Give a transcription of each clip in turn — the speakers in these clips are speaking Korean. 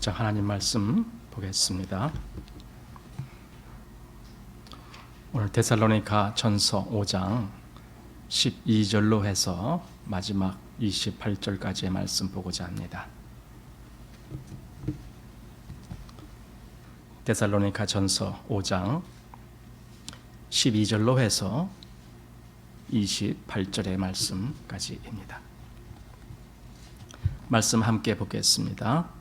곧장 하나님 말씀 보겠습니다. 오늘 데살로니가 전서 5장 12절로 해서 마지막 28절까지의 말씀 보고자 합니다. 데살로니가 전서 5장 12절로 해서 28절의 말씀까지입니다. 말씀 함께 보겠습니다.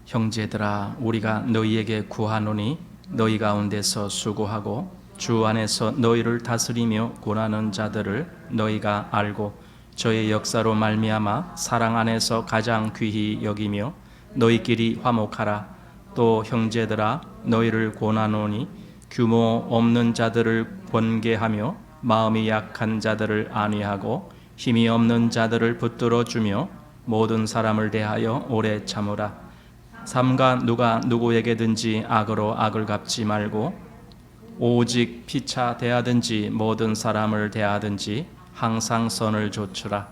형제들아, 우리가 너희에게 구하노니 너희 가운데서 수고하고 주 안에서 너희를 다스리며 권하는 자들을 너희가 알고 저의 역사로 말미암아 사랑 안에서 가장 귀히 여기며 너희끼리 화목하라. 또 형제들아, 너희를 권하노니 규모 없는 자들을 권계하며 마음이 약한 자들을 안위하고 힘이 없는 자들을 붙들어 주며 모든 사람을 대하여 오래 참으라. 삼가 누가 누구에게든지 악으로 악을 갚지 말고 오직 피차 대하든지 모든 사람을 대하든지 항상 선을 조추라.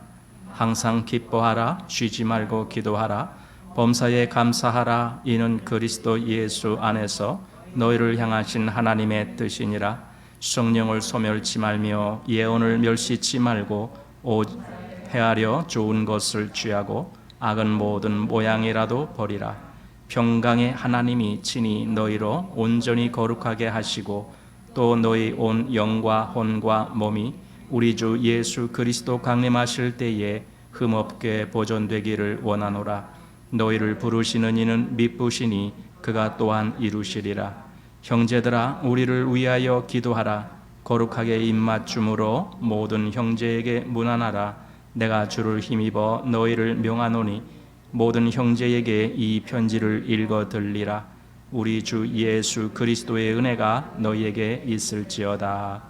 항상 기뻐하라. 쉬지 말고 기도하라. 범사에 감사하라. 이는 그리스도 예수 안에서 너희를 향하신 하나님의 뜻이니라. 성령을 소멸치 말며 예언을 멸시치 말고 오직 헤아려 좋은 것을 취하고 악은 모든 모양이라도 버리라. 평강의 하나님이 친히 너희로 온전히 거룩하게 하시고 또 너희 온 영과 혼과 몸이 우리 주 예수 그리스도 강림하실 때에 흠없게 보존되기를 원하노라. 너희를 부르시는 이는 미쁘시니 그가 또한 이루시리라. 형제들아, 우리를 위하여 기도하라. 거룩하게 입맞춤으로 모든 형제에게 문안하라. 내가 주를 힘입어 너희를 명하노니 모든 형제에게 이 편지를 읽어 들리라. 우리 주 예수 그리스도의 은혜가 너희에게 있을지어다.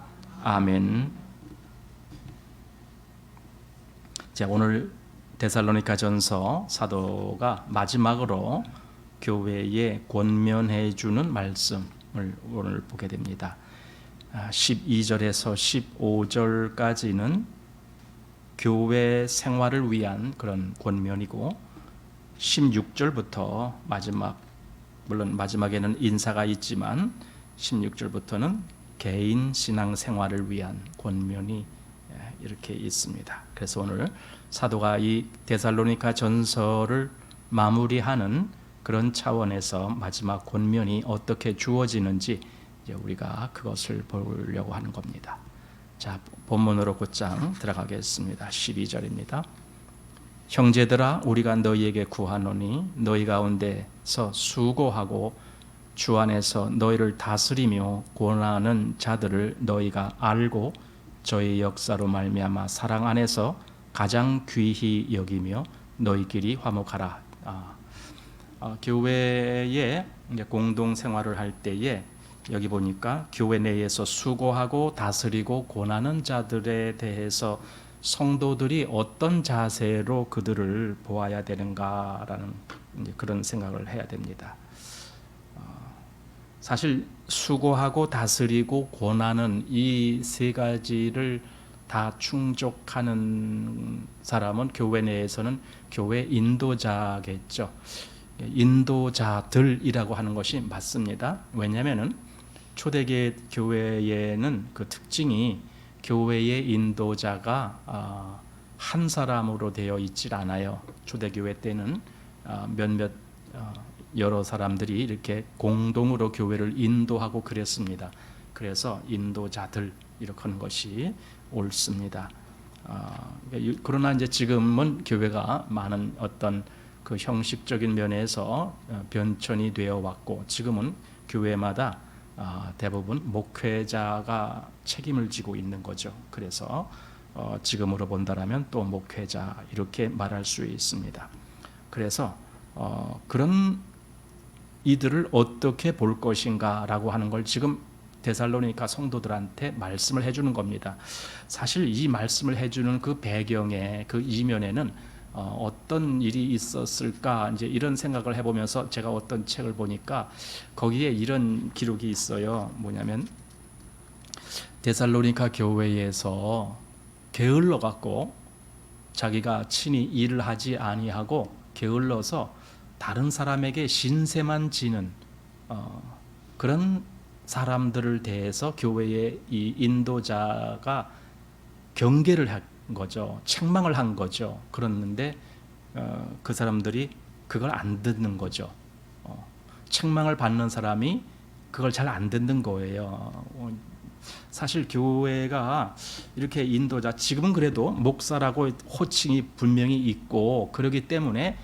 아멘. 자, 오늘 데살로니가전서 사도가 마지막으로 교회에 권면해 주는 말씀을 오늘 보게 됩니다. 12절에서 15절까지는 교회 생활을 위한 그런 권면이고 16절부터 물론 마지막에는 인사가 있지만 16절부터는 개인 신앙 생활을 위한 권면이 이렇게 있습니다. 그래서 오늘 사도가 이 데살로니가 전서를 마무리하는 그런 차원에서 마지막 권면이 어떻게 주어지는지 이제 우리가 그것을 보려고 하는 겁니다. 자, 본문으로 곧장 들어가겠습니다. 12절입니다. 형제들아, 우리가 너희에게 구하노니 너희 가운데서 수고하고 주 안에서 너희를 다스리며 권하는 자들을 너희가 알고 저의 역사로 말미암아 사랑 안에서 가장 귀히 여기며 너희끼리 화목하라. 교회에 이제 공동 생활을 할 때에 여기 보니까 교회 내에서 수고하고 다스리고 권하는 자들에 대해서 성도들이 어떤 자세로 그들을 보아야 되는가라는 그런 생각을 해야 됩니다. 사실 수고하고 다스리고 권하는 이 세 가지를 다 충족하는 사람은 교회 내에서는 교회 인도자겠죠. 인도자들이라고 하는 것이 맞습니다. 왜냐하면 초대교회 교회에는 그 특징이 교회의 인도자가 한 사람으로 되어 있질 않아요. 초대교회 때는 몇몇 여러 사람들이 이렇게 공동으로 교회를 인도하고 그랬습니다. 그래서 인도자들 이렇게 하는 것이 옳습니다. 그러나 이제 지금은 교회가 많은 어떤 그 형식적인 면에서 변천이 되어 왔고 지금은 교회마다 대부분 목회자가 책임을 지고 있는 거죠. 그래서 지금으로 본다라면 또 목회자 이렇게 말할 수 있습니다. 그래서 그런 이들을 어떻게 볼 것인가라고 하는 걸 지금 데살로니가 성도들한테 말씀을 해주는 겁니다. 사실 이 말씀을 해주는 그 배경에 그 이면에는 어떤 일이 있었을까 이제 이런 생각을 해보면서 제가 어떤 책을 보니까 거기에 이런 기록이 있어요. 뭐냐면 데살로니가 교회에서 게을러 갖고 자기가 친히 일을 하지 아니하고 게을러서 다른 사람에게 신세만 지는 그런 사람들을 대해서 교회의 이 인도자가 경계를 한 거죠. 책망을 한 거죠. 그랬는데 그 사람들이 그걸 안 듣는 거죠. 책망을 받는 사람이 그걸 잘 안 듣는 거예요. 사실 교회가 이렇게 인도자, 지금은 그래도 목사라고 호칭이 분명히 있고 그러기 때문에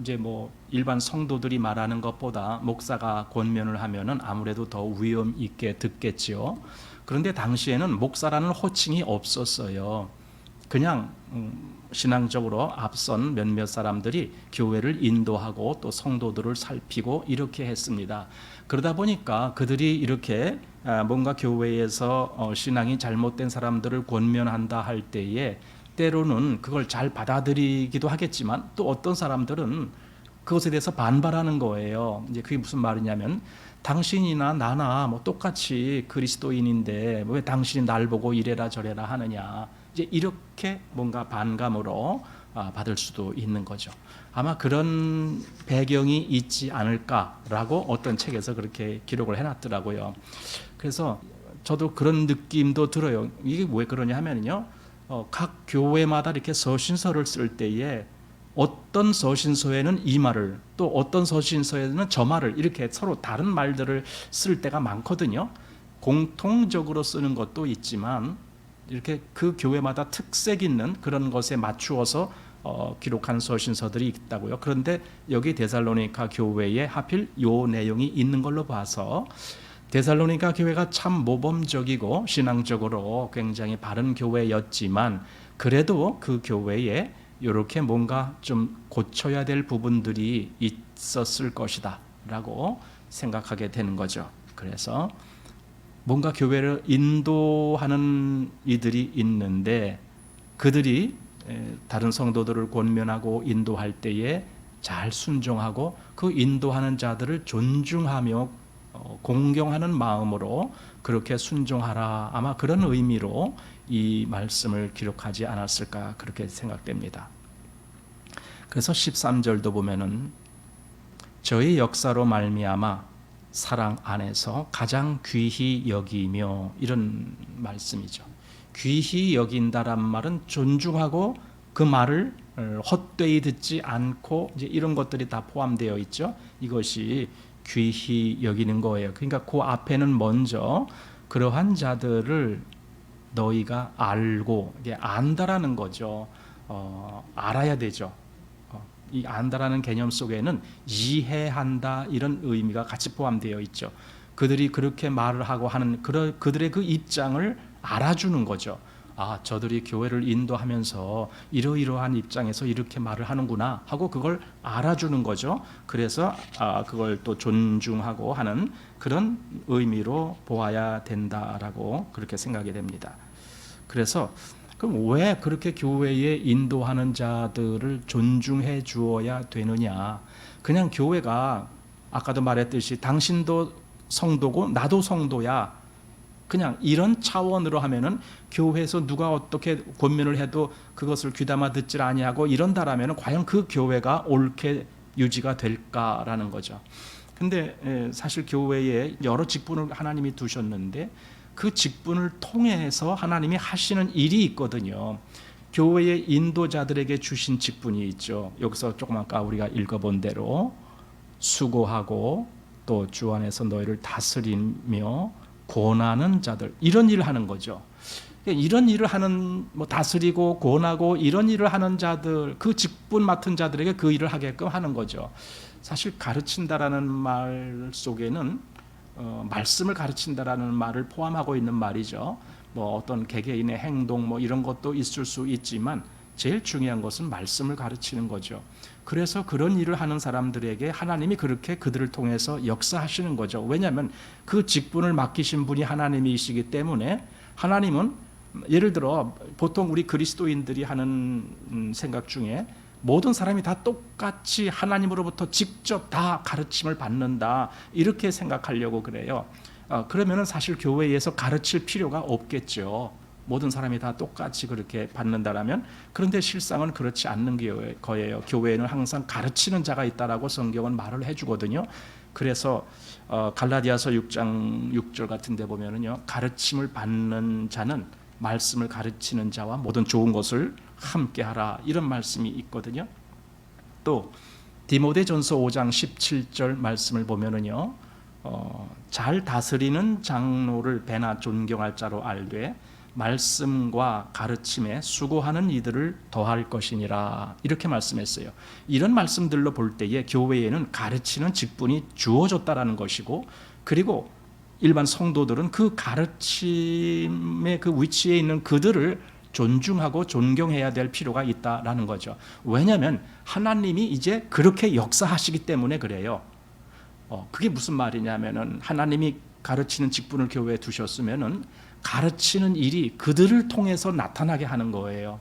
이제 뭐 일반 성도들이 말하는 것보다 목사가 권면을 하면은 아무래도 더 위험 있게 듣겠지요. 그런데 당시에는 목사라는 호칭이 없었어요. 그냥 신앙적으로 앞선 몇몇 사람들이 교회를 인도하고 또 성도들을 살피고 이렇게 했습니다. 그러다 보니까 그들이 이렇게 뭔가 교회에서 신앙이 잘못된 사람들을 권면한다 할 때에 때로는 그걸 잘 받아들이기도 하겠지만 또 어떤 사람들은 그것에 대해서 반발하는 거예요. 이제 그게 무슨 말이냐면 당신이나 나나 뭐 똑같이 그리스도인인데 왜 당신이 날 보고 이래라 저래라 하느냐. 이제 이렇게 뭔가 반감으로 받을 수도 있는 거죠. 아마 그런 배경이 있지 않을까라고 어떤 책에서 그렇게 기록을 해놨더라고요. 그래서 저도 그런 느낌도 들어요. 이게 왜 그러냐 하면요, 각 교회마다 이렇게 서신서를 쓸 때에 어떤 서신서에는 이 말을 또 어떤 서신서에는 저 말을 이렇게 서로 다른 말들을 쓸 때가 많거든요. 공통적으로 쓰는 것도 있지만 이렇게 그 교회마다 특색 있는 그런 것에 맞추어서 기록한 서신서들이 있다고요. 그런데 여기 데살로니가 교회에 하필 요 내용이 있는 걸로 봐서 데살로니가 교회가 참 모범적이고 신앙적으로 굉장히 바른 교회였지만 그래도 그 교회에 이렇게 뭔가 좀 고쳐야 될 부분들이 있었을 것이다 라고 생각하게 되는 거죠. 그래서 뭔가 교회를 인도하는 이들이 있는데 그들이 다른 성도들을 권면하고 인도할 때에 잘 순종하고 그 인도하는 자들을 존중하며 공경하는 마음으로 그렇게 순종하라. 아마 그런 의미로 이 말씀을 기록하지 않았을까 그렇게 생각됩니다. 그래서 13절도 보면은 저희 역사로 말미암아 사랑 안에서 가장 귀히 여기며 이런 말씀이죠. 귀히 여긴다란 말은 존중하고 그 말을 헛되이 듣지 않고 이제 이런 것들이 다 포함되어 있죠. 이것이 귀히 여기는 거예요. 그러니까 그 앞에는 먼저 그러한 자들을 너희가 알고 이게 안다라는 거죠. 알아야 되죠. 이 안다라는 개념 속에는 이해한다 이런 의미가 같이 포함되어 있죠. 그들이 그렇게 말을 하고 하는 그들의 그 입장을 알아주는 거죠. 아, 저들이 교회를 인도하면서 이러이러한 입장에서 이렇게 말을 하는구나 하고 그걸 알아주는 거죠. 그래서 그걸 또 존중하고 하는 그런 의미로 보아야 된다라고 그렇게 생각이 됩니다. 그래서 그럼 왜 그렇게 교회에 인도하는 자들을 존중해 주어야 되느냐? 그냥 교회가 아까도 말했듯이 당신도 성도고 나도 성도야. 그냥 이런 차원으로 하면은 교회에서 누가 어떻게 권면을 해도 그것을 귀담아 듣질 아니하고 이런다라면은 과연 그 교회가 옳게 유지가 될까라는 거죠. 근데 사실 교회에 여러 직분을 하나님이 두셨는데 그 직분을 통해서 하나님이 하시는 일이 있거든요. 교회의 인도자들에게 주신 직분이 있죠. 여기서 조금 아까 우리가 읽어본 대로 수고하고 또 주 안에서 너희를 다스리며 권하는 자들, 이런 일을 하는 거죠. 이런 일을 하는, 다스리고 권하고 이런 일을 하는 자들, 그 직분 맡은 자들에게 그 일을 하게끔 하는 거죠. 사실 가르친다라는 말 속에는 말씀을 가르친다라는 말을 포함하고 있는 말이죠. 어떤 개개인의 행동 이런 것도 있을 수 있지만 제일 중요한 것은 말씀을 가르치는 거죠. 그래서 그런 일을 하는 사람들에게 하나님이 그렇게 그들을 통해서 역사하시는 거죠. 왜냐하면 그 직분을 맡기신 분이 하나님이시기 때문에 하나님은 예를 들어 보통 우리 그리스도인들이 하는 생각 중에 모든 사람이 다 똑같이 하나님으로부터 직접 다 가르침을 받는다 이렇게 생각하려고 그래요. 그러면은 사실 교회에서 가르칠 필요가 없겠죠. 모든 사람이 다 똑같이 그렇게 받는다라면, 그런데 실상은 그렇지 않는 거예요. 교회에는 항상 가르치는 자가 있다라고 성경은 말을 해주거든요. 그래서 갈라디아서 6장 6절 같은 데 보면은요, 가르침을 받는 자는 말씀을 가르치는 자와 모든 좋은 것을 함께 하라, 이런 말씀이 있거든요. 또 디모데전서 5장 17절 말씀을 보면은요, 잘 다스리는 장로를 배나 존경할 자로 알되 말씀과 가르침에 수고하는 이들을 더할 것이니라, 이렇게 말씀했어요. 이런 말씀들로 볼 때에 교회에는 가르치는 직분이 주어졌다라는 것이고, 그리고 일반 성도들은 그 가르침의 그 위치에 있는 그들을 존중하고 존경해야 될 필요가 있다라는 거죠. 왜냐하면 하나님이 이제 그렇게 역사하시기 때문에 그래요. 그게 무슨 말이냐면은, 하나님이 가르치는 직분을 교회에 두셨으면은 가르치는 일이 그들을 통해서 나타나게 하는 거예요.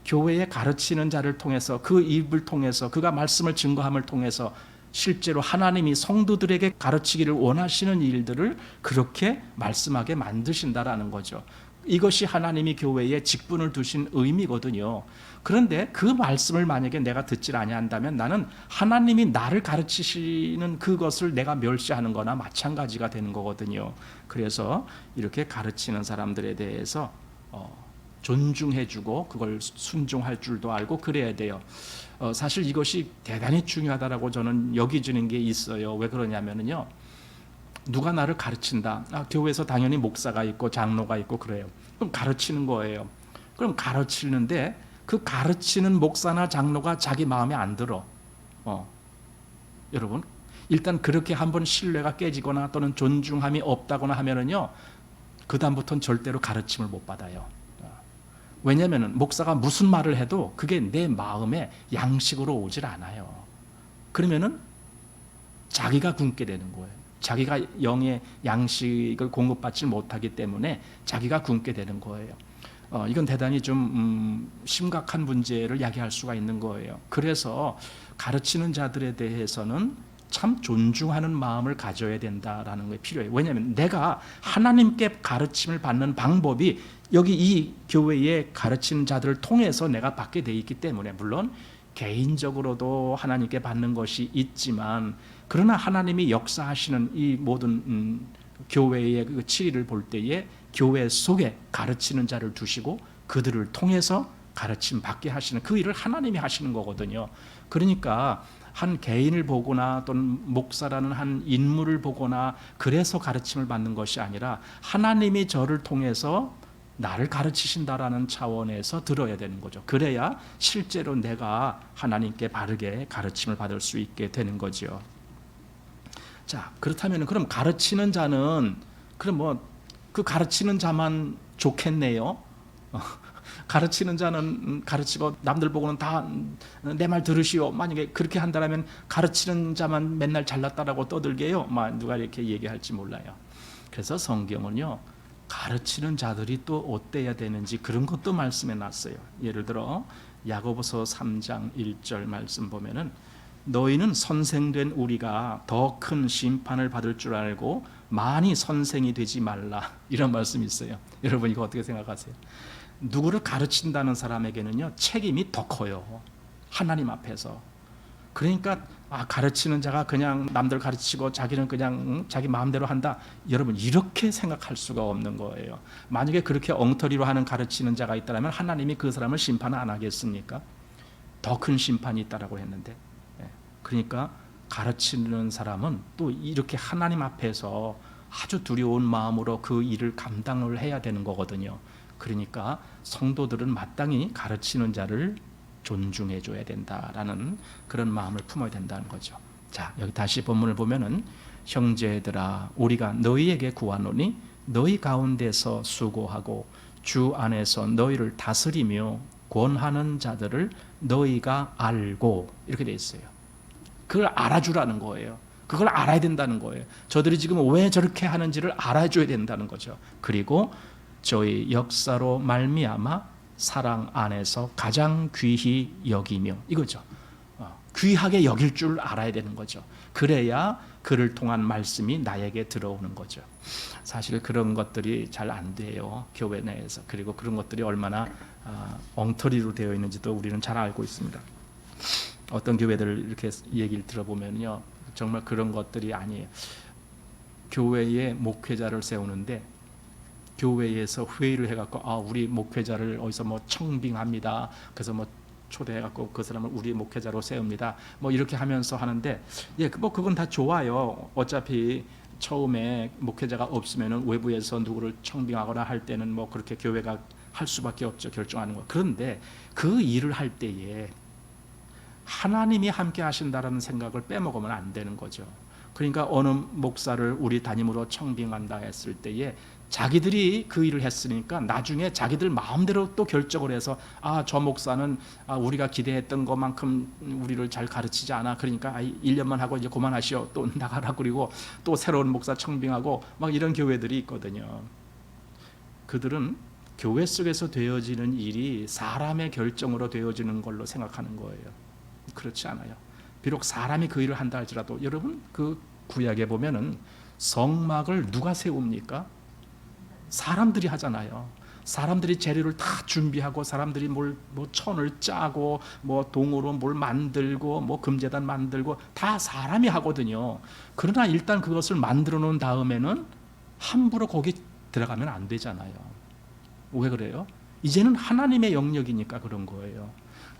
교회에 가르치는 자를 통해서, 그 입을 통해서, 그가 말씀을 증거함을 통해서 실제로 하나님이 성도들에게 가르치기를 원하시는 일들을 그렇게 말씀하게 만드신다라는 거죠. 이것이 하나님이 교회에 직분을 두신 의미거든요. 그런데 그 말씀을 만약에 내가 듣질 아니한다면 나는 하나님이 나를 가르치시는 그것을 내가 멸시하는 거나 마찬가지가 되는 거거든요. 그래서 이렇게 가르치는 사람들에 대해서 존중해주고 그걸 순종할 줄도 알고 그래야 돼요. 사실 이것이 대단히 중요하다라고 저는 여기지는 게 있어요. 왜 그러냐면요, 누가 나를 가르친다. 교회에서 당연히 목사가 있고 장로가 있고 그래요. 그럼 가르치는 거예요. 그럼 가르치는데 그 가르치는 목사나 장로가 자기 마음에 안 들어. 여러분, 일단 그렇게 한번 신뢰가 깨지거나 또는 존중함이 없다거나 하면은요, 그 다음부터는 절대로 가르침을 못 받아요. 왜냐하면 목사가 무슨 말을 해도 그게 내 마음에 양식으로 오질 않아요. 그러면은 자기가 굶게 되는 거예요. 자기가 영의 양식을 공급받지 못하기 때문에 자기가 굶게 되는 거예요. 이건 대단히 좀 심각한 문제를 야기할 수가 있는 거예요. 그래서 가르치는 자들에 대해서는 참 존중하는 마음을 가져야 된다라는 게 필요해요. 왜냐하면 내가 하나님께 가르침을 받는 방법이 여기 이 교회에 가르치는 자들을 통해서 내가 받게 돼 있기 때문에, 물론 개인적으로도 하나님께 받는 것이 있지만, 그러나 하나님이 역사하시는 이 모든 교회의 그 치리를 볼 때에 교회 속에 가르치는 자를 두시고 그들을 통해서 가르침 받게 하시는 그 일을 하나님이 하시는 거거든요. 그러니까 한 개인을 보거나 또는 목사라는 한 인물을 보거나 그래서 가르침을 받는 것이 아니라 하나님이 저를 통해서 나를 가르치신다라는 차원에서 들어야 되는 거죠. 그래야 실제로 내가 하나님께 바르게 가르침을 받을 수 있게 되는 거죠. 자, 그렇다면 그럼 가르치는 자는, 그럼 뭐 그 가르치는 자만 좋겠네요. 가르치는 자는 가르치고 남들 보고는 다 내 말 들으시오. 만약에 그렇게 한다면 가르치는 자만 맨날 잘났다라고 떠들게요. 누가 이렇게 얘기할지 몰라요. 그래서 성경은요, 가르치는 자들이 또 어때야 되는지 그런 것도 말씀해 놨어요. 예를 들어 야고보서 3장 1절 말씀 보면은, 너희는 선생된 우리가 더 큰 심판을 받을 줄 알고 많이 선생이 되지 말라, 이런 말씀이 있어요. 여러분 이거 어떻게 생각하세요? 누구를 가르친다는 사람에게는요, 책임이 더 커요. 하나님 앞에서. 그러니까 가르치는 자가 그냥 남들 가르치고 자기는 그냥 자기 마음대로 한다, 여러분 이렇게 생각할 수가 없는 거예요. 만약에 그렇게 엉터리로 하는 가르치는 자가 있다면 하나님이 그 사람을 심판 안 하겠습니까? 더 큰 심판이 있다라고 했는데. 그러니까 가르치는 사람은 또 이렇게 하나님 앞에서 아주 두려운 마음으로 그 일을 감당을 해야 되는 거거든요. 그러니까 성도들은 마땅히 가르치는 자를 존중해 줘야 된다라는 그런 마음을 품어야 된다는 거죠. 자, 여기 다시 본문을 보면은, 형제들아 우리가 너희에게 구하노니 너희 가운데서 수고하고 주 안에서 너희를 다스리며 권하는 자들을 너희가 알고, 이렇게 돼 있어요. 그걸 알아주라는 거예요. 그걸 알아야 된다는 거예요. 저들이 지금 왜 저렇게 하는지를 알아줘야 된다는 거죠. 그리고 저희 역사로 말미암아 사랑 안에서 가장 귀히 여기며, 이거죠. 귀하게 여길 줄 알아야 되는 거죠. 그래야 그를 통한 말씀이 나에게 들어오는 거죠. 사실 그런 것들이 잘 안 돼요, 교회 내에서. 그리고 그런 것들이 얼마나 엉터리로 되어 있는지도 우리는 잘 알고 있습니다. 어떤 교회들 이렇게 얘기를 들어보면요, 정말 그런 것들이 아니에요. 교회에 목회자를 세우는데 교회에서 회의를 해갖고 우리 목회자를 어디서 뭐 청빙합니다. 그래서 뭐 초대해갖고 그 사람을 우리 목회자로 세웁니다. 뭐 이렇게 하면서 하는데, 뭐 그건 다 좋아요. 어차피 처음에 목회자가 없으면은 외부에서 누구를 청빙하거나 할 때는 뭐 그렇게 교회가 할 수밖에 없죠, 결정하는 거. 그런데 그 일을 할 때에 하나님이 함께 하신다라는 생각을 빼먹으면 안 되는 거죠. 그러니까 어느 목사를 우리 담임으로 청빙한다 했을 때에 자기들이 그 일을 했으니까 나중에 자기들 마음대로 또 결정을 해서 저 목사는 우리가 기대했던 것만큼 우리를 잘 가르치지 않아. 그러니까 1년만 하고 이제 그만하시오. 또 나가라. 그리고 또 새로운 목사 청빙하고 막 이런 교회들이 있거든요. 그들은 교회 속에서 되어지는 일이 사람의 결정으로 되어지는 걸로 생각하는 거예요. 그렇지 않아요. 비록 사람이 그 일을 한다 할지라도, 여러분 그 구약에 보면은 성막을 누가 세웁니까? 사람들이 하잖아요. 사람들이 재료를 다 준비하고, 사람들이 뭐 천을 짜고, 뭐 동으로 뭘 만들고, 뭐 금제단 만들고, 다 사람이 하거든요. 그러나 일단 그것을 만들어 놓은 다음에는 함부로 거기 들어가면 안 되잖아요. 왜 그래요? 이제는 하나님의 영역이니까 그런 거예요.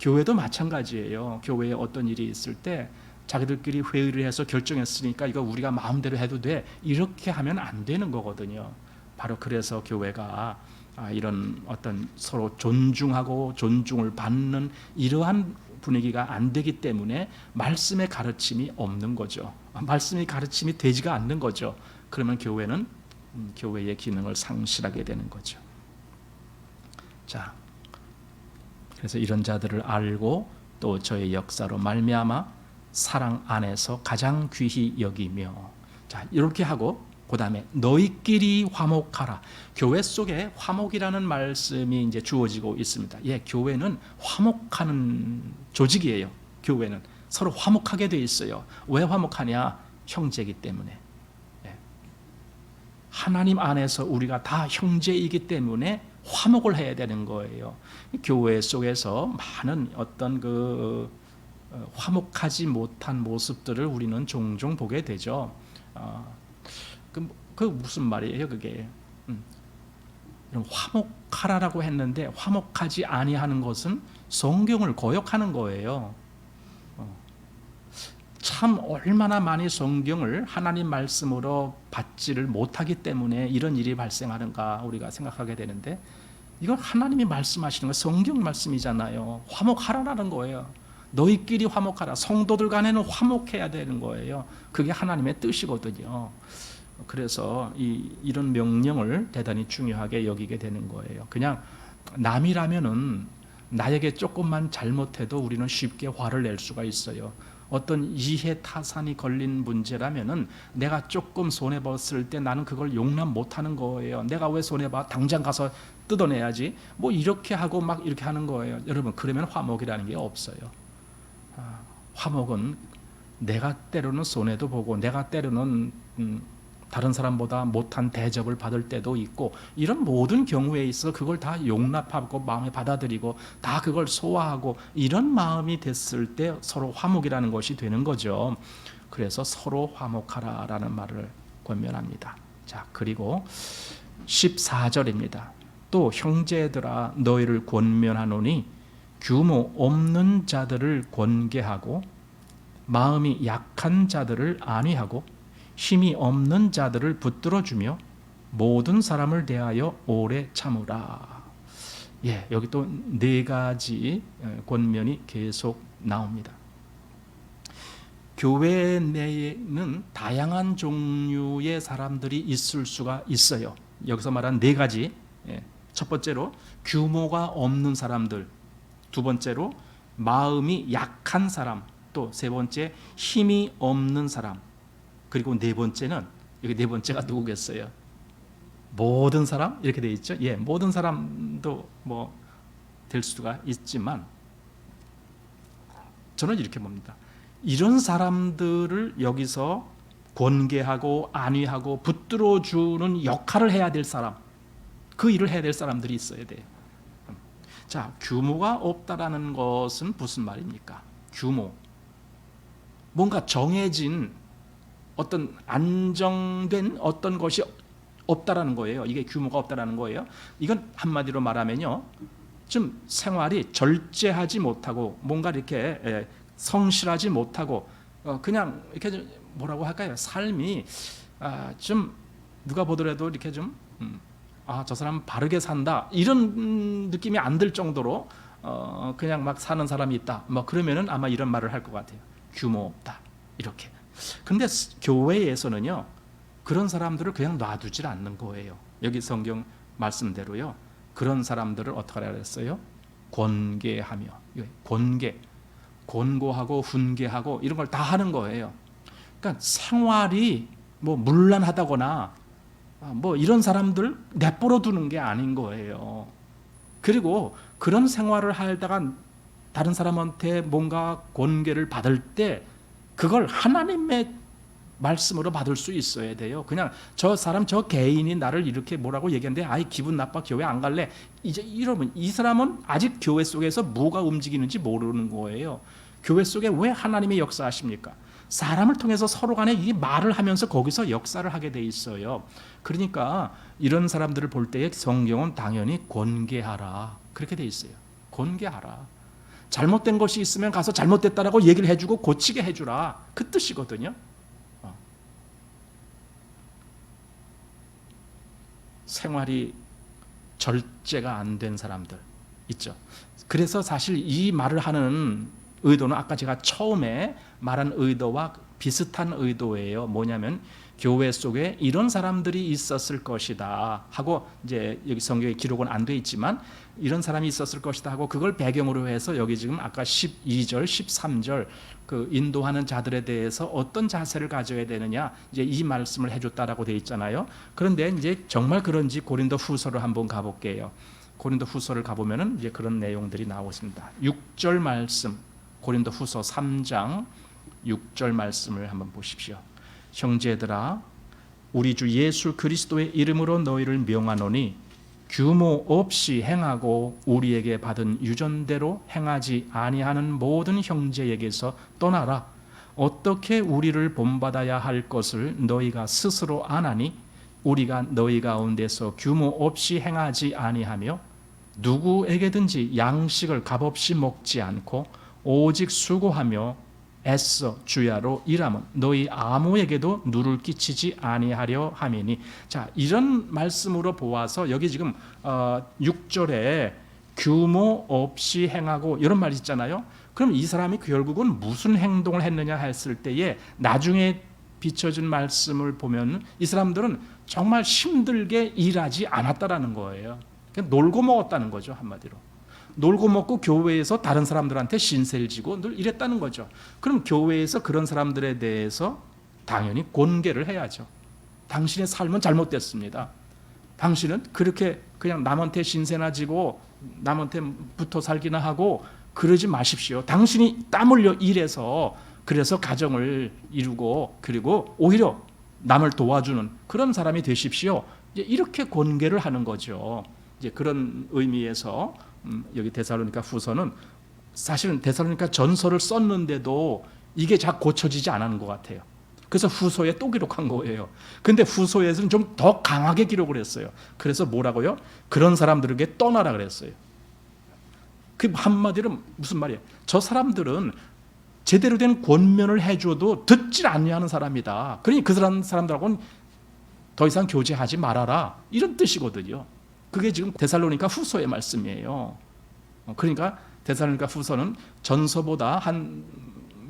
교회도 마찬가지예요. 교회에 어떤 일이 있을 때 자기들끼리 회의를 해서 결정했으니까 이거 우리가 마음대로 해도 돼, 이렇게 하면 안 되는 거거든요. 바로 그래서 교회가 이런 어떤 서로 존중하고 존중을 받는 이러한 분위기가 안 되기 때문에 말씀의 가르침이 없는 거죠. 말씀의 가르침이 되지가 않는 거죠. 그러면 교회는 교회의 기능을 상실하게 되는 거죠. 자, 그래서 이런 자들을 알고 또 저의 역사로 말미암아 사랑 안에서 가장 귀히 여기며, 자 이렇게 하고 그 다음에 너희끼리 화목하라. 교회 속에 화목이라는 말씀이 이제 주어지고 있습니다. 교회는 화목하는 조직이에요. 교회는 서로 화목하게 돼 있어요. 왜 화목하냐? 형제이기 때문에. 하나님 안에서 우리가 다 형제이기 때문에 화목을 해야 되는 거예요. 교회 속에서 많은 어떤 화목하지 못한 모습들을 우리는 종종 보게 되죠. 그 무슨 말이에요, 그게? 화목하라라고 했는데 화목하지 아니하는 것은 성경을 거역하는 거예요. 참 얼마나 많이 성경을 하나님 말씀으로 받지를 못하기 때문에 이런 일이 발생하는가 우리가 생각하게 되는데, 이건 하나님이 말씀하시는 거 성경 말씀이잖아요. 화목하라는 거예요. 너희끼리 화목하라. 성도들 간에는 화목해야 되는 거예요. 그게 하나님의 뜻이거든요. 그래서 이런 명령을 대단히 중요하게 여기게 되는 거예요. 그냥 남이라면은 나에게 조금만 잘못해도 우리는 쉽게 화를 낼 수가 있어요. 어떤 이해 타산이 걸린 문제라면은 내가 조금 손해봤을 때 나는 그걸 용납 못하는 거예요. 내가 왜 손해봐? 당장 가서 뜯어내야지. 뭐 이렇게 하고 막 이렇게 하는 거예요. 여러분, 그러면 화목이라는 게 없어요. 화목은 내가 때로는 손해도 보고, 내가 때로는 다른 사람보다 못한 대접을 받을 때도 있고, 이런 모든 경우에 있어 그걸 다 용납하고 마음에 받아들이고 다 그걸 소화하고 이런 마음이 됐을 때 서로 화목이라는 것이 되는 거죠. 그래서 서로 화목하라라는 말을 권면합니다. 자, 그리고 14절입니다. 또 형제들아 너희를 권면하노니 규모 없는 자들을 권계하고 마음이 약한 자들을 안위하고 힘이 없는 자들을 붙들어주며 모든 사람을 대하여 오래 참으라. 여기 또 네 가지 권면이 계속 나옵니다. 교회 내에는 다양한 종류의 사람들이 있을 수가 있어요. 여기서 말한 네 가지. 첫 번째로 규모가 없는 사람들, 두 번째로 마음이 약한 사람, 또 세 번째 힘이 없는 사람, 그리고 네 번째는, 여기 네 번째가 누구겠어요? 모든 사람? 이렇게 되어 있죠. 모든 사람도 뭐 될 수가 있지만 저는 이렇게 봅니다. 이런 사람들을 여기서 권계하고 안위하고 붙들어 주는 역할을 해야 될 사람, 그 일을 해야 될 사람들이 있어야 돼요. 자, 규모가 없다라는 것은 무슨 말입니까? 규모, 뭔가 정해진 어떤 안정된 어떤 것이 없다라는 거예요. 이게 규모가 없다라는 거예요. 이건 한마디로 말하면요, 좀 생활이 절제하지 못하고 뭔가 이렇게 성실하지 못하고 그냥 이렇게 뭐라고 할까요? 삶이 좀 누가 보더라도 이렇게 좀 저 사람 바르게 산다 이런 느낌이 안 들 정도로 그냥 막 사는 사람이 있다. 뭐 그러면은 아마 이런 말을 할 것 같아요. 규모 없다 이렇게. 근데 교회에서는요, 그런 사람들을 그냥 놔두질 않는 거예요. 여기 성경 말씀대로요, 그런 사람들을 어떻게 하라 그랬어요? 권계하며, 권고하고 훈계하고 이런 걸 다 하는 거예요. 그러니까 생활이 뭐 문란하다거나 뭐 이런 사람들 내버려 두는 게 아닌 거예요. 그리고 그런 생활을 하다가 다른 사람한테 뭔가 권계를 받을 때 그걸 하나님의 말씀으로 받을 수 있어야 돼요. 그냥 저 사람 저 개인이 나를 이렇게 뭐라고 얘기하는데 아이 기분 나빠 교회 안 갈래, 이제 이러면 이 사람은 아직 교회 속에서 뭐가 움직이는지 모르는 거예요. 교회 속에 왜 하나님의 역사하십니까? 사람을 통해서 서로 간에 이 말을 하면서 거기서 역사를 하게 돼 있어요. 그러니까 이런 사람들을 볼 때에 성경은 당연히 권계하라 그렇게 돼 있어요. 권계하라. 잘못된 것이 있으면 가서 잘못됐다라고 얘기를 해주고 고치게 해주라, 그 뜻이거든요. 생활이 절제가 안 된 사람들 있죠. 그래서 사실 이 말을 하는 의도는 아까 제가 처음에 말한 의도와 비슷한 의도예요. 뭐냐면 교회 속에 이런 사람들이 있었을 것이다 하고, 이제 여기 성경에 기록은 안 돼 있지만 이런 사람이 있었을 것이다 하고 그걸 배경으로 해서 여기 지금 아까 12절, 13절 그 인도하는 자들에 대해서 어떤 자세를 가져야 되느냐, 이제 이 말씀을 해줬다라고 돼 있잖아요. 그런데 이제 정말 그런지 고린도 후서를 한번 가볼게요. 고린도 후서를 가보면은 이제 그런 내용들이 나오십니다. 6절 말씀, 고린도 후서 3장 6절 말씀을 한번 보십시오. 형제들아, 우리 주 예수 그리스도의 이름으로 너희를 명하노니 규모 없이 행하고 우리에게 받은 유전대로 행하지 아니하는 모든 형제에게서 떠나라. 어떻게 우리를 본받아야 할 것을 너희가 스스로 아나니 우리가 너희 가운데서 규모 없이 행하지 아니하며 누구에게든지 양식을 값없이 먹지 않고 오직 수고하며 애써 주야로 일하면 너희 아무에게도 누를 끼치지 아니하려 함이니. 자, 이런 말씀으로 보아서 여기 지금 6절에 규모 없이 행하고 이런 말이 있잖아요. 그럼 이 사람이 결국은 무슨 행동을 했느냐 했을 때에 나중에 비춰진 말씀을 보면 이 사람들은 정말 힘들게 일하지 않았다라는 거예요. 그냥 놀고 먹었다는 거죠, 한마디로. 놀고 먹고 교회에서 다른 사람들한테 신세를 지고 늘 이랬다는 거죠. 그럼 교회에서 그런 사람들에 대해서 당연히 권계를 해야죠. 당신의 삶은 잘못됐습니다. 당신은 그렇게 그냥 남한테 신세나 지고 남한테 붙어 살기나 하고 그러지 마십시오. 당신이 땀 흘려 일해서 그래서 가정을 이루고 그리고 오히려 남을 도와주는 그런 사람이 되십시오. 이제 이렇게 권계를 하는 거죠. 이제 그런 의미에서 여기 데살로니가 후서는 사실은 데살로니가 전서를 썼는데도 이게 잘 고쳐지지 않은 것 같아요. 그래서 후서에 또 기록한 거예요. 근데 후서에서는 좀 더 강하게 기록을 했어요. 그래서 뭐라고요? 그런 사람들에게 떠나라 그랬어요. 그 한마디로 무슨 말이에요? 저 사람들은 제대로 된 권면을 해줘도 듣질 아니하는 사람이다. 그러니 그 사람들하고는 더 이상 교제하지 말아라, 이런 뜻이거든요. 그게 지금 데살로니가 후서의 말씀이에요. 그러니까 데살로니가 후서는 전서보다 한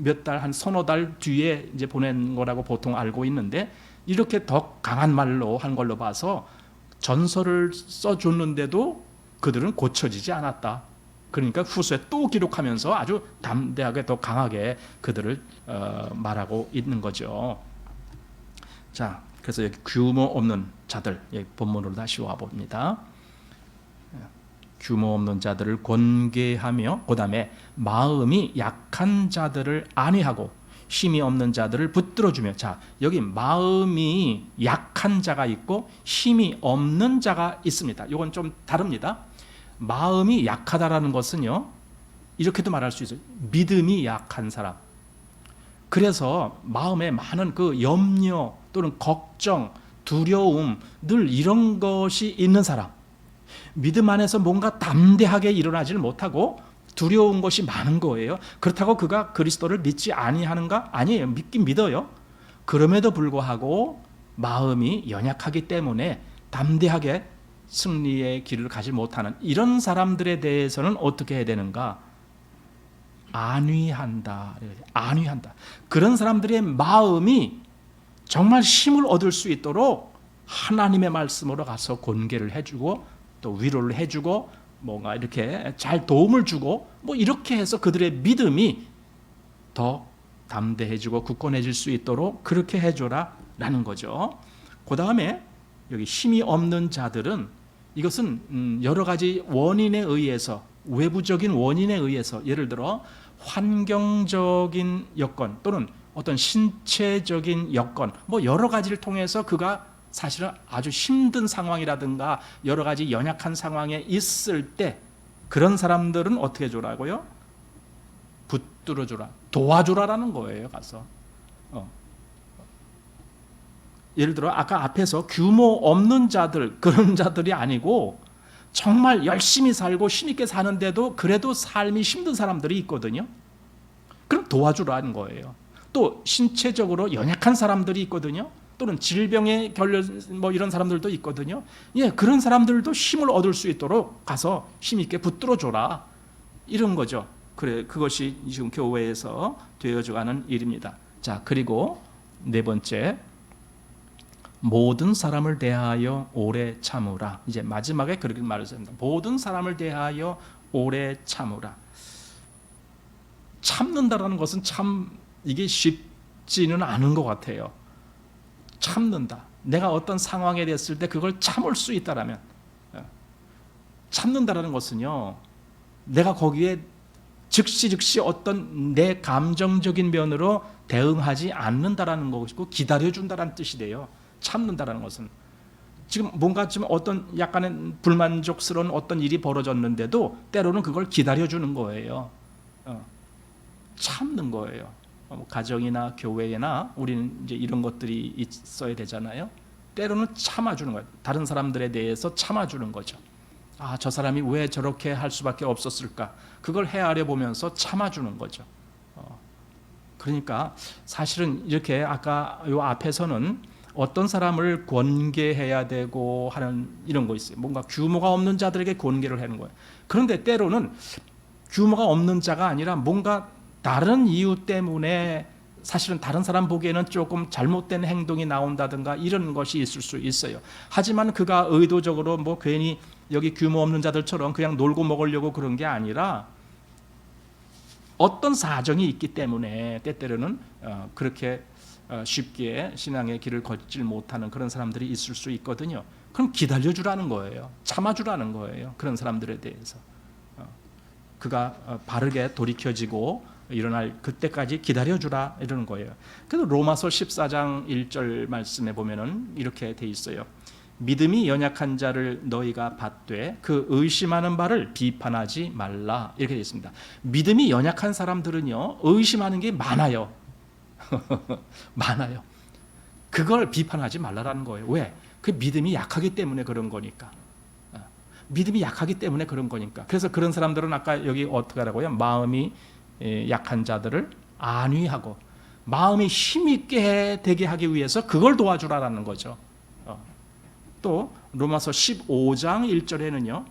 몇 달, 한 서너 달 뒤에 이제 보낸 거라고 보통 알고 있는데, 이렇게 더 강한 말로 한 걸로 봐서 전서를 써줬는데도 그들은 고쳐지지 않았다. 그러니까 후서에 또 기록하면서 아주 담대하게 더 강하게 그들을 말하고 있는 거죠. 자, 그래서 여기 규모 없는 자들, 여기 본문으로 다시 와 봅니다. 규모 없는 자들을 권계하며, 그 다음에 마음이 약한 자들을 안위하고, 힘이 없는 자들을 붙들어주며. 자, 여기 마음이 약한 자가 있고 힘이 없는 자가 있습니다. 이건 좀 다릅니다. 마음이 약하다라는 것은요, 이렇게도 말할 수 있어요. 믿음이 약한 사람. 그래서 마음에 많은 그 염려 또는 걱정, 두려움, 늘 이런 것이 있는 사람. 믿음 안에서 뭔가 담대하게 일어나지를 못하고 두려운 것이 많은 거예요. 그렇다고 그가 그리스도를 믿지 아니하는가? 아니에요. 믿긴 믿어요. 그럼에도 불구하고 마음이 연약하기 때문에 담대하게 승리의 길을 가지 못하는 이런 사람들에 대해서는 어떻게 해야 되는가? 안위한다. 안위한다. 그런 사람들의 마음이 정말 힘을 얻을 수 있도록 하나님의 말씀으로 가서 권계를 해주고 또 위로를 해주고 뭔가 이렇게 잘 도움을 주고 뭐 이렇게 해서 그들의 믿음이 더 담대해지고 굳건해질 수 있도록 그렇게 해줘라 라는 거죠. 그 다음에 여기 힘이 없는 자들은 이것은 여러 가지 원인에 의해서, 외부적인 원인에 의해서, 예를 들어 환경적인 여건 또는 어떤 신체적인 여건 뭐 여러 가지를 통해서 그가 사실은 아주 힘든 상황이라든가 여러 가지 연약한 상황에 있을 때 그런 사람들은 어떻게 해주라고요? 붙들어주라, 도와주라라는 거예요. 가서 예를 들어 아까 앞에서 규모 없는 자들, 그런 자들이 아니고 정말 열심히 살고 힘있게 사는데도 그래도 삶이 힘든 사람들이 있거든요. 그럼 도와주라는 거예요. 또 신체적으로 연약한 사람들이 있거든요. 또는 질병에 걸려 뭐 이런 사람들도 있거든요. 예, 그런 사람들도 힘을 얻을 수 있도록 가서 힘있게 붙들어줘라, 이런 거죠. 그래, 그것이 지금 교회에서 되어져가는 일입니다. 자, 그리고 네 번째, 모든 사람을 대하여 오래 참으라. 이제 마지막에 그렇게 말했습니다. 모든 사람을 대하여 오래 참으라. 참는다라는 것은 참 이게 쉽지는 않은 것 같아요. 참는다. 내가 어떤 상황에 됐을 때 그걸 참을 수 있다라면, 참는다라는 것은요, 내가 거기에 즉시 어떤 내 감정적인 면으로 대응하지 않는다라는 것이고 기다려준다라는 뜻이 돼요. 참는다라는 것은 지금 뭔가 좀 어떤 약간의 불만족스러운 어떤 일이 벌어졌는데도 때로는 그걸 기다려주는 거예요. 참는 거예요. 가정이나 교회나 우리는 이제 이런 것들이 있어야 되잖아요. 때로는 참아주는 거예요. 다른 사람들에 대해서 참아주는 거죠. 아, 저 사람이 왜 저렇게 할 수밖에 없었을까? 그걸 헤아려 보면서 참아주는 거죠. 그러니까 사실은 이렇게 아까 요 앞에서는 어떤 사람을 권계해야 되고 하는 이런 거 있어요. 뭔가 규모가 없는 자들에게 권계를 하는 거예요. 그런데 때로는 규모가 없는 자가 아니라 뭔가 다른 이유 때문에 사실은 다른 사람 보기에는 조금 잘못된 행동이 나온다든가 이런 것이 있을 수 있어요. 하지만 그가 의도적으로 뭐 괜히 여기 규모 없는 자들처럼 그냥 놀고 먹으려고 그런 게 아니라 어떤 사정이 있기 때문에 때때로는 그렇게 쉽게 신앙의 길을 걷질 못하는 그런 사람들이 있을 수 있거든요. 그럼 기다려주라는 거예요. 참아주라는 거예요. 그런 사람들에 대해서 그가 바르게 돌이켜지고 일어날 그때까지 기다려주라 이러는 거예요. 그래서 로마서 14장 1절 말씀에 보면은 이렇게 돼 있어요. 믿음이 연약한 자를 너희가 받되 그 의심하는 바를 비판하지 말라, 이렇게 되어 있습니다. 믿음이 연약한 사람들은요, 의심하는 게 많아요. 많아요. 그걸 비판하지 말라라는 거예요. 왜? 그 믿음이 약하기 때문에 그런 거니까. 믿음이 약하기 때문에 그런 거니까. 그래서 그런 사람들은 아까 여기 어떻게 하라고요? 마음이 약한 자들을 안위하고 마음이 힘있게 되게 하기 위해서 그걸 도와주라라는 거죠. 또 로마서 15장 1절에는요,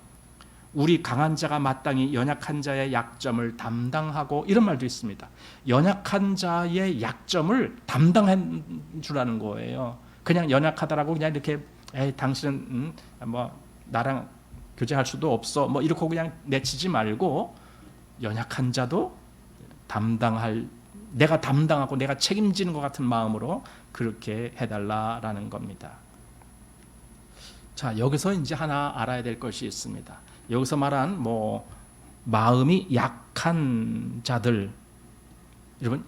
우리 강한 자가 마땅히 연약한 자의 약점을 담당하고 이런 말도 있습니다. 연약한 자의 약점을 담당해 주라는 거예요. 그냥 연약하다라고 그냥 이렇게 당신은 뭐 나랑 교제할 수도 없어 뭐 이렇게 그냥 내치지 말고 연약한 자도 담당할, 내가 담당하고 내가 책임지는 것 같은 마음으로 그렇게 해달라라는 겁니다. 자, 여기서 이제 하나 알아야 될 것이 있습니다. 여기서 말한 뭐 마음이 약한 자들, 여러분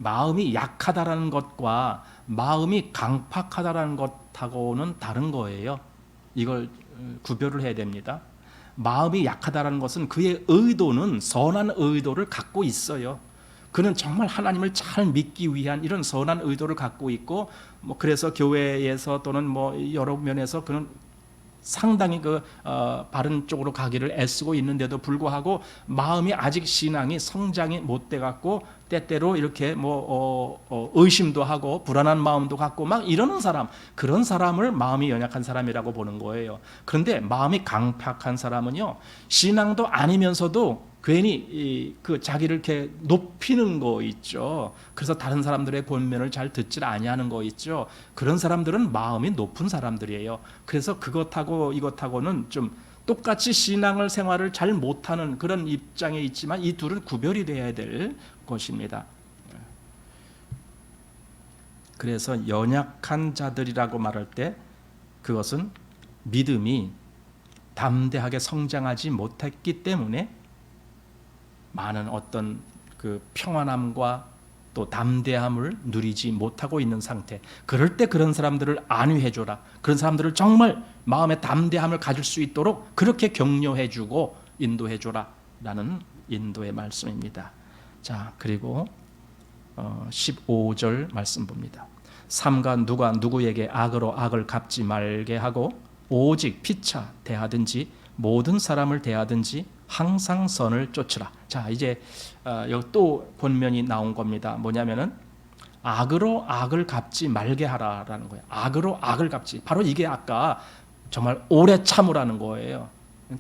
마음이 약하다라는 것과 마음이 강팍하다라는 것하고는 다른 거예요. 이걸 구별을 해야 됩니다. 마음이 약하다라는 것은 그의 의도는 선한 의도를 갖고 있어요. 그는 정말 하나님을 잘 믿기 위한 이런 선한 의도를 갖고 있고, 그래서 교회에서 또는 여러 면에서 그는 상당히 바른 쪽으로 가기를 애쓰고 있는데도 불구하고 마음이 아직 신앙이 성장이 못 돼 갖고 때때로 이렇게 의심도 하고 불안한 마음도 갖고 막 이러는 사람, 그런 사람을 마음이 연약한 사람이라고 보는 거예요. 그런데 마음이 강팍한 사람은요, 신앙도 아니면서도 괜히 그 자기를 이렇게 높이는 거 있죠. 그래서 다른 사람들의 권면을 잘 듣질 아니하는 거 있죠. 그런 사람들은 마음이 높은 사람들이에요. 그래서 그것하고 이것하고는 좀 똑같이 신앙을 생활을 잘 못하는 그런 입장에 있지만 이 둘은 구별이 돼야 될 것입니다. 그래서 연약한 자들이라고 말할 때 그것은 믿음이 담대하게 성장하지 못했기 때문에 많은 어떤 그 평안함과 또 담대함을 누리지 못하고 있는 상태. 그럴 때 그런 사람들을 안위해줘라. 그런 사람들을 정말 마음의 담대함을 가질 수 있도록 그렇게 격려해주고 인도해줘라 라는 인도의 말씀입니다. 자, 그리고 15절 말씀 봅니다. 삼가 누가 누구에게 악으로 악을 갚지 말게 하고 오직 피차 대하든지 모든 사람을 대하든지 항상 선을 쫓으라. 자, 이제 여기 또 권면이 나온 겁니다. 뭐냐면은 악으로 악을 갚지 말게 하라라는 거예요. 악으로 악을 갚지. 바로 이게 아까 정말 오래 참으라는 거예요.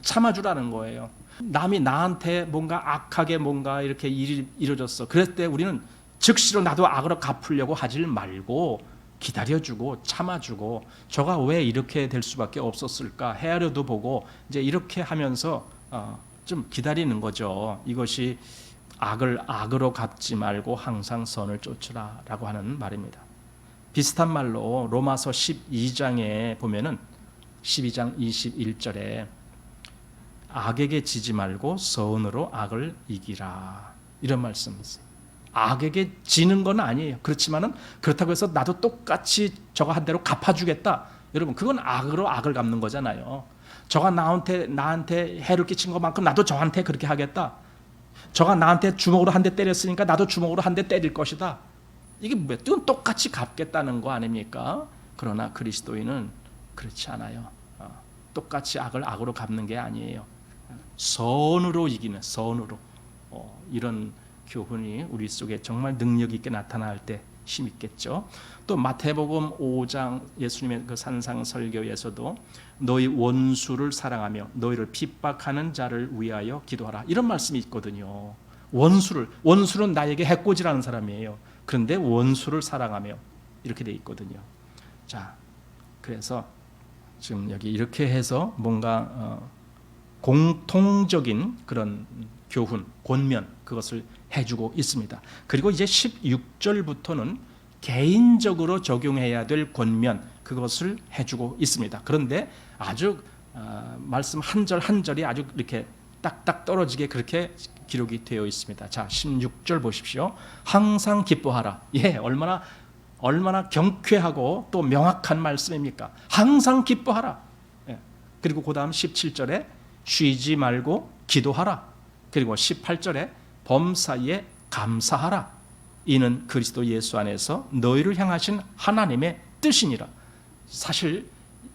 참아주라는 거예요. 남이 나한테 뭔가 악하게 뭔가 이렇게 일이 이루어졌어. 그럴 때 우리는 즉시로 나도 악으로 갚으려고 하질 말고 기다려주고 참아주고, 저가 왜 이렇게 될 수밖에 없었을까 헤아려도 보고 이제 이렇게 하면서 좀 기다리는 거죠. 이것이 악을 악으로 갚지 말고 항상 선을 쫓으라라고 하는 말입니다. 비슷한 말로 로마서 12장에 보면은 12장 21절에 악에게 지지 말고 선으로 악을 이기라, 이런 말씀이 있어요. 악에게 지는 건 아니에요. 그렇지만은 그렇다고 해서 나도 똑같이 저가 한 대로 갚아주겠다, 여러분 그건 악으로 악을 갚는 거잖아요. 저가 나한테 해를 끼친 것만큼 나도 저한테 그렇게 하겠다. 저가 나한테 주먹으로 한 대 때렸으니까 나도 주먹으로 한 대 때릴 것이다. 이게 뭐예요? 이건 똑같이 갚겠다는 거 아닙니까? 그러나 그리스도인은 그렇지 않아요. 똑같이 악을 악으로 갚는 게 아니에요. 선으로 이기는, 선으로. 이런 교훈이 우리 속에 정말 능력 있게 나타날 때 힘있겠죠. 또 마태복음 5장 예수님의 그 산상 설교에서도 너희 원수를 사랑하며 너희를 핍박하는 자를 위하여 기도하라, 이런 말씀이 있거든요. 원수는 나에게 해코지라는 사람이에요. 그런데 원수를 사랑하며 이렇게 돼 있거든요. 자, 그래서 지금 여기 이렇게 해서 뭔가 공통적인 그런 교훈, 권면, 그것을 해주고 있습니다. 그리고 이제 16절부터는 개인적으로 적용해야 될 권면, 그것을 해주고 있습니다. 그런데 아주 말씀 한 절 한 절이 아주 이렇게 딱딱 떨어지게 그렇게 기록이 되어 있습니다. 자, 16절 보십시오. 항상 기뻐하라. 예, 얼마나 경쾌하고 또 명확한 말씀입니까? 항상 기뻐하라. 예. 그리고 그 다음 17절에 쉬지 말고 기도하라. 그리고 18절에 범사에 감사하라. 이는 그리스도 예수 안에서 너희를 향하신 하나님의 뜻이니라. 사실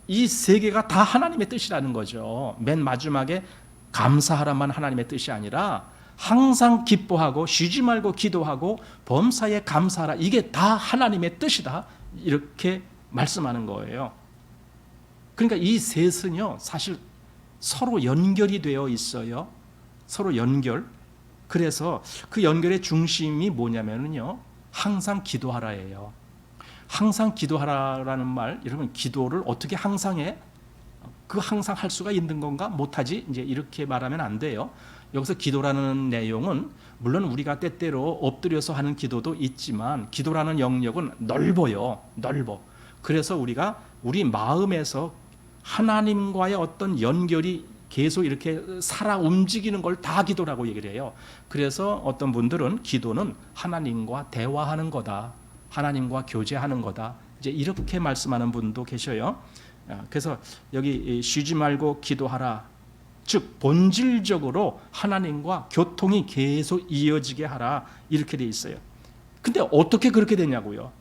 이 세 개가 다 하나님의 뜻이라는 거죠. 맨 마지막에 감사하라만 하나님의 뜻이 아니라 항상 기뻐하고 쉬지 말고 기도하고 범사에 감사하라, 이게 다 하나님의 뜻이다, 이렇게 말씀하는 거예요. 그러니까 이 셋은요 사실 서로 연결이 되어 있어요. 서로 연결. 그래서 그 연결의 중심이 뭐냐면요, 항상 기도하라예요. 항상 기도하라라는 말, 여러분 기도를 어떻게 항상 해? 그 항상 할 수가 있는 건가? 못하지? 이제 이렇게 말하면 안 돼요. 여기서 기도라는 내용은 물론 우리가 때때로 엎드려서 하는 기도도 있지만 기도라는 영역은 넓어요. 넓어. 그래서 우리가 우리 마음에서 하나님과의 어떤 연결이 계속 이렇게 살아 움직이는 걸 다 기도라고 얘기를 해요. 그래서 어떤 분들은 기도는 하나님과 대화하는 거다, 하나님과 교제하는 거다, 이제 이렇게 말씀하는 분도 계셔요. 그래서 여기 쉬지 말고 기도하라, 즉 본질적으로 하나님과 교통이 계속 이어지게 하라, 이렇게 돼 있어요. 근데 어떻게 그렇게 되냐고요?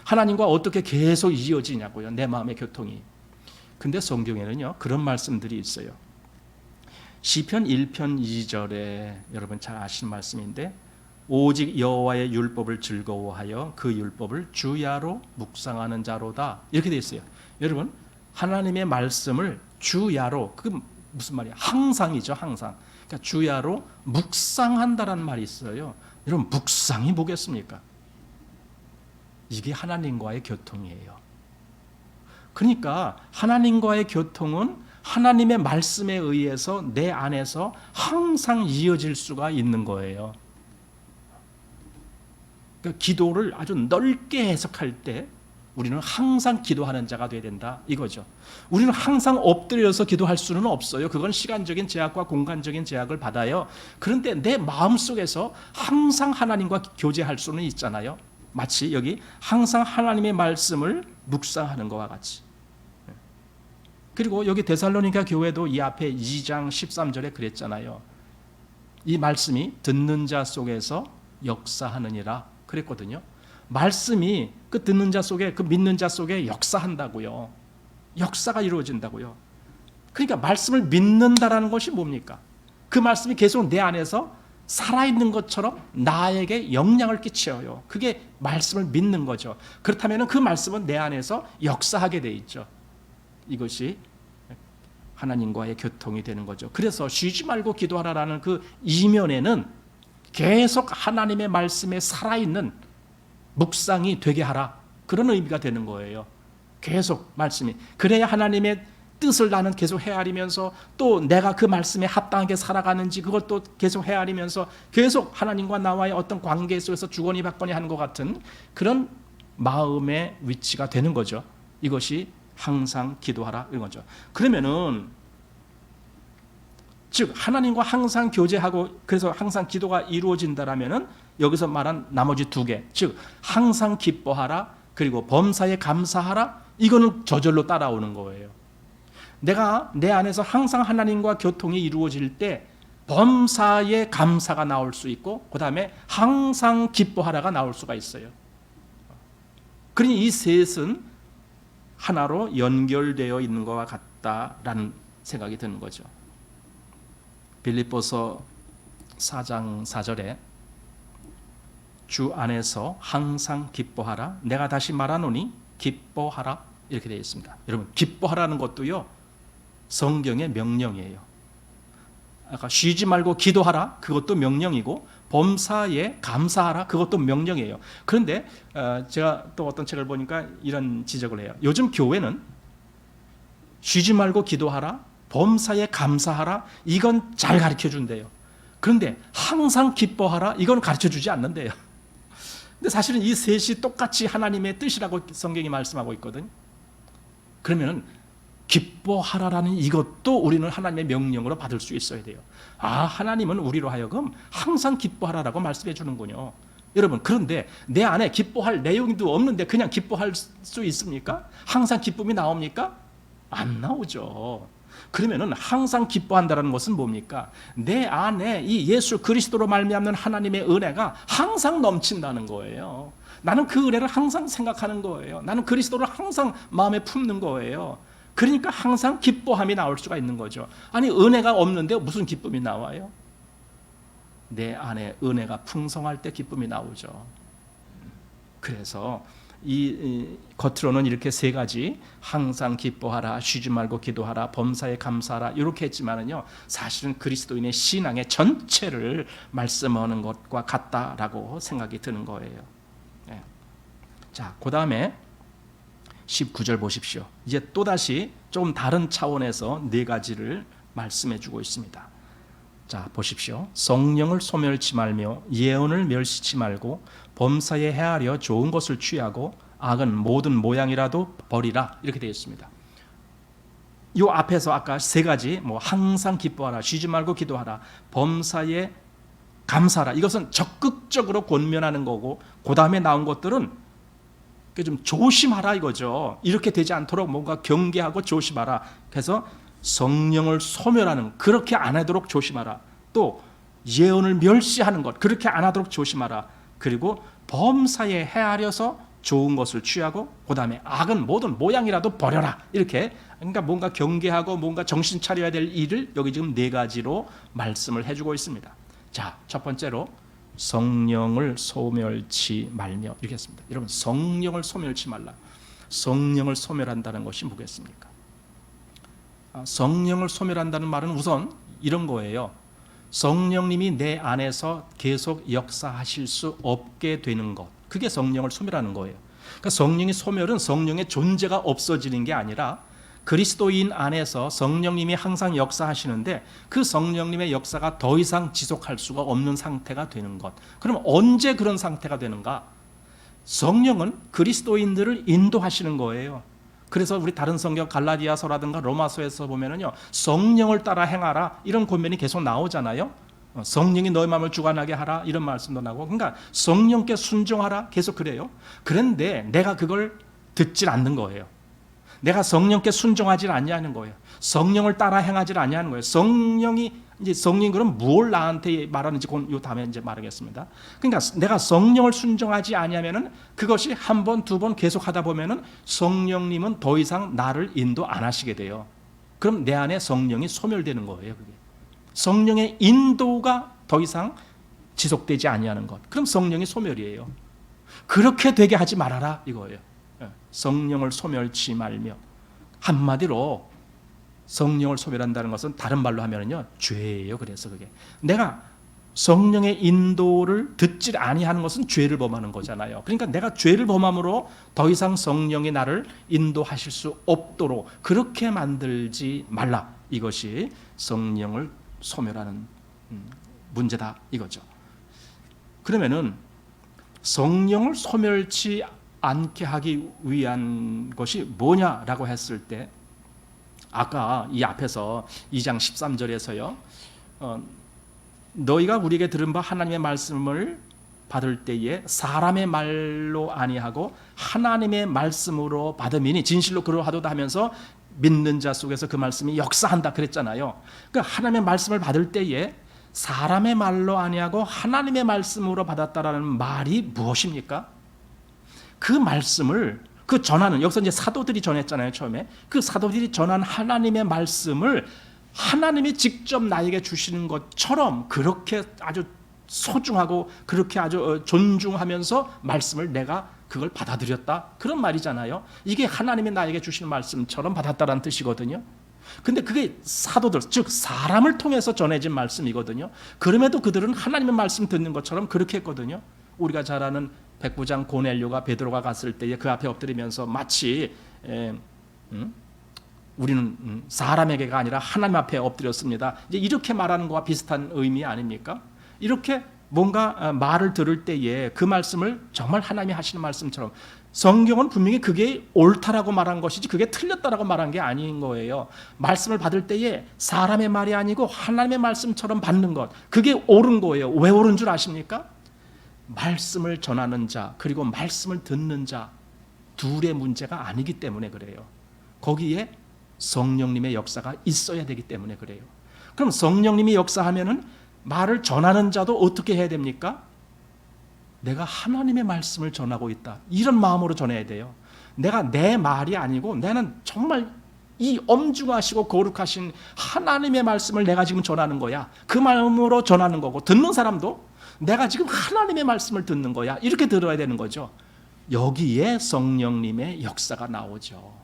하나님과 어떻게 계속 이어지냐고요, 내 마음의 교통이. 근데 성경에는요 그런 말씀들이 있어요. 시편 1편 2절에 여러분 잘 아시는 말씀인데, 오직 여호와의 율법을 즐거워하여 그 율법을 주야로 묵상하는 자로다, 이렇게 되어 있어요. 여러분, 하나님의 말씀을 주야로, 그 무슨 말이야? 항상이죠, 항상. 그러니까 주야로 묵상한다라는 말이 있어요. 여러분, 묵상이 뭐겠습니까? 이게 하나님과의 교통이에요. 그러니까 하나님과의 교통은 하나님의 말씀에 의해서 내 안에서 항상 이어질 수가 있는 거예요. 그러니까 기도를 아주 넓게 해석할 때 우리는 항상 기도하는 자가 되어야 된다, 이거죠. 우리는 항상 엎드려서 기도할 수는 없어요. 그건 시간적인 제약과 공간적인 제약을 받아요. 그런데 내 마음속에서 항상 하나님과 교제할 수는 있잖아요. 마치 여기 항상 하나님의 말씀을 묵상하는 것과 같이. 그리고 여기 데살로니가 교회도 이 앞에 2장 13절에 그랬잖아요. 이 말씀이 듣는 자 속에서 역사하느니라 그랬거든요. 말씀이 그 듣는 자 속에, 그 믿는 자 속에 역사한다고요. 역사가 이루어진다고요. 그러니까 말씀을 믿는다라는 것이 뭡니까? 그 말씀이 계속 내 안에서 살아있는 것처럼 나에게 영향을 끼쳐요. 그게 말씀을 믿는 거죠. 그렇다면 그 말씀은 내 안에서 역사하게 돼 있죠. 이것이 하나님과의 교통이 되는 거죠. 그래서 쉬지 말고 기도하라라는 그 이면에는 계속 하나님의 말씀에 살아있는 묵상이 되게 하라, 그런 의미가 되는 거예요. 계속 말씀이, 그래야 하나님의 뜻을 나는 계속 헤아리면서 또 내가 그 말씀에 합당하게 살아가는지 그것도 계속 헤아리면서 계속 하나님과 나와의 어떤 관계 속에서 주거니 받거니 하는 것 같은 그런 마음의 위치가 되는 거죠. 이것이 항상 기도하라, 이런 거죠. 그러면은 즉 하나님과 항상 교제하고 그래서 항상 기도가 이루어진다라면은 여기서 말한 나머지 두 개, 즉 항상 기뻐하라 그리고 범사에 감사하라, 이거는 저절로 따라오는 거예요. 내가 내 안에서 항상 하나님과 교통이 이루어질 때 범사에 감사가 나올 수 있고 그 다음에 항상 기뻐하라가 나올 수가 있어요. 그러니 이 셋은 하나로 연결되어 있는 것과 같다라는 생각이 드는 거죠. 빌립보서 4장 4절에 주 안에서 항상 기뻐하라, 내가 다시 말하노니 기뻐하라, 이렇게 되어 있습니다. 여러분, 기뻐하라는 것도요 성경의 명령이에요. 아까 쉬지 말고 기도하라, 그것도 명령이고 범사에 감사하라, 그것도 명령이에요. 그런데 제가 또 어떤 책을 보니까 이런 지적을 해요. 요즘 교회는 쉬지 말고 기도하라, 범사에 감사하라, 이건 잘 가르쳐 준대요. 그런데 항상 기뻐하라, 이건 가르쳐 주지 않는데요. 근데 사실은 이 셋이 똑같이 하나님의 뜻이라고 성경이 말씀하고 있거든요. 그러면 기뻐하라라는 이것도 우리는 하나님의 명령으로 받을 수 있어야 돼요. 아, 하나님은 우리로 하여금 항상 기뻐하라라고 말씀해 주는군요. 여러분, 그런데 내 안에 기뻐할 내용도 없는데 그냥 기뻐할 수 있습니까? 항상 기쁨이 나옵니까? 안 나오죠. 그러면은 항상 기뻐한다는 것은 뭡니까? 내 안에 이 예수 그리스도로 말미암는 하나님의 은혜가 항상 넘친다는 거예요. 나는 그 은혜를 항상 생각하는 거예요. 나는 그리스도를 항상 마음에 품는 거예요. 그러니까 항상 기뻐함이 나올 수가 있는 거죠. 아니, 은혜가 없는데 무슨 기쁨이 나와요? 내 안에 은혜가 풍성할 때 기쁨이 나오죠. 그래서 이 겉으로는 이렇게 세 가지, 항상 기뻐하라, 쉬지 말고 기도하라, 범사에 감사하라, 이렇게 했지만은요 사실은 그리스도인의 신앙의 전체를 말씀하는 것과 같다라고 생각이 드는 거예요. 네. 자, 그 다음에 19절 보십시오. 이제 또다시 좀 다른 차원에서 네 가지를 말씀해 주고 있습니다. 자, 보십시오. 성령을 소멸치 말며 예언을 멸시치 말고 범사에 헤아려 좋은 것을 취하고 악은 모든 모양이라도 버리라, 이렇게 되어 있습니다. 요 앞에서 아까 세 가지 뭐 항상 기뻐하라, 쉬지 말고 기도하라, 범사에 감사하라, 이것은 적극적으로 권면하는 거고, 그 다음에 나온 것들은 좀 조심하라 이거죠. 이렇게 되지 않도록 뭔가 경계하고 조심하라. 그래서 성령을 소멸하는, 그렇게 안 하도록 조심하라. 또 예언을 멸시하는 것, 그렇게 안 하도록 조심하라. 그리고 범사에 헤아려서 좋은 것을 취하고, 그 다음에 악은 모든 모양이라도 버려라. 이렇게, 그러니까 뭔가 경계하고 뭔가 정신 차려야 될 일을 여기 지금 네 가지로 말씀을 해주고 있습니다. 자, 첫 번째로 성령을 소멸치 말며, 이렇게 했습니다. 여러분, 성령을 소멸치 말라. 성령을 소멸한다는 것이 뭐겠습니까? 성령을 소멸한다는 말은 우선 이런 거예요. 성령님이 내 안에서 계속 역사하실 수 없게 되는 것, 그게 성령을 소멸하는 거예요. 그러니까 성령의 소멸은 성령의 존재가 없어지는 게 아니라 그리스도인 안에서 성령님이 항상 역사하시는데 그 성령님의 역사가 더 이상 지속할 수가 없는 상태가 되는 것. 그럼 언제 그런 상태가 되는가? 성령은 그리스도인들을 인도하시는 거예요. 그래서 우리 다른 성경 갈라디아서라든가 로마서에서 보면은요, 성령을 따라 행하라, 이런 권면이 계속 나오잖아요. 성령이 너의 마음을 주관하게 하라, 이런 말씀도 나오고, 그러니까 성령께 순종하라, 계속 그래요. 그런데 내가 그걸 듣질 않는 거예요. 내가 성령께 순종하지 아니하는 거예요. 성령을 따라 행하지 아니하는 거예요. 성령이 그럼 뭘 나한테 말하는지 요 다음에 이제 말하겠습니다. 그러니까 내가 성령을 순종하지 아니하면은 그것이 한 번, 두 번 계속 하다 보면은 성령님은 더 이상 나를 인도 안 하시게 돼요. 그럼 내 안에 성령이 소멸되는 거예요. 그게 성령의 인도가 더 이상 지속되지 아니하는 것. 그럼 성령이 소멸이에요. 그렇게 되게 하지 말아라 이거예요. 성령을 소멸치 말며, 한마디로 성령을 소멸한다는 것은 다른 말로 하면은요, 죄예요. 그래서 그게 내가 성령의 인도를 듣지 아니하는 것은 죄를 범하는 거잖아요. 그러니까 내가 죄를 범함으로 더 이상 성령이 나를 인도하실 수 없도록 그렇게 만들지 말라. 이것이 성령을 소멸하는 문제다 이거죠. 그러면은 성령을 소멸치 않게 하기 위한 것이 뭐냐라고 했을 때, 아까 이 앞에서 2장 13절에서요, 너희가 우리에게 들은 바 하나님의 말씀을 받을 때에 사람의 말로 아니하고 하나님의 말씀으로 받음이니 진실로 그러하도다 하면서 믿는 자 속에서 그 말씀이 역사한다 그랬잖아요. 그러니까 하나님의 말씀을 받을 때에 사람의 말로 아니하고 하나님의 말씀으로 받았다라는 말이 무엇입니까? 그 말씀을 전하는, 여기서 이제 사도들이 전했잖아요. 처음에 그 사도들이 전한 하나님의 말씀을 하나님이 직접 나에게 주시는 것처럼 그렇게 아주 소중하고 그렇게 아주 존중하면서 말씀을 내가 그걸 받아들였다, 그런 말이잖아요. 이게 하나님이 나에게 주시는 말씀처럼 받았다라는 뜻이거든요. 근데 그게 사도들, 즉 사람을 통해서 전해진 말씀이거든요. 그럼에도 그들은 하나님의 말씀 듣는 것처럼 그렇게 했거든요. 우리가 잘 아는 백부장 고넬료가 베드로가 갔을 때에 그 앞에 엎드리면서 마치 우리는 사람에게가 아니라 하나님 앞에 엎드렸습니다, 이제 이렇게 말하는 것과 비슷한 의미 아닙니까? 이렇게 뭔가 말을 들을 때에 그 말씀을 정말 하나님이 하시는 말씀처럼, 성경은 분명히 그게 옳다라고 말한 것이지 그게 틀렸다라고 말한 게 아닌 거예요. 말씀을 받을 때에 사람의 말이 아니고 하나님의 말씀처럼 받는 것, 그게 옳은 거예요. 왜 옳은 줄 아십니까? 말씀을 전하는 자 그리고 말씀을 듣는 자 둘의 문제가 아니기 때문에 그래요. 거기에 성령님의 역사가 있어야 되기 때문에 그래요. 그럼 성령님이 역사하면은 말을 전하는 자도 어떻게 해야 됩니까? 내가 하나님의 말씀을 전하고 있다, 이런 마음으로 전해야 돼요. 내가 내 말이 아니고 나는 정말 이 엄중하시고 거룩하신 하나님의 말씀을 내가 지금 전하는 거야, 그 마음으로 전하는 거고, 듣는 사람도 내가 지금 하나님의 말씀을 듣는 거야, 이렇게 들어야 되는 거죠. 여기에 성령님의 역사가 나오죠.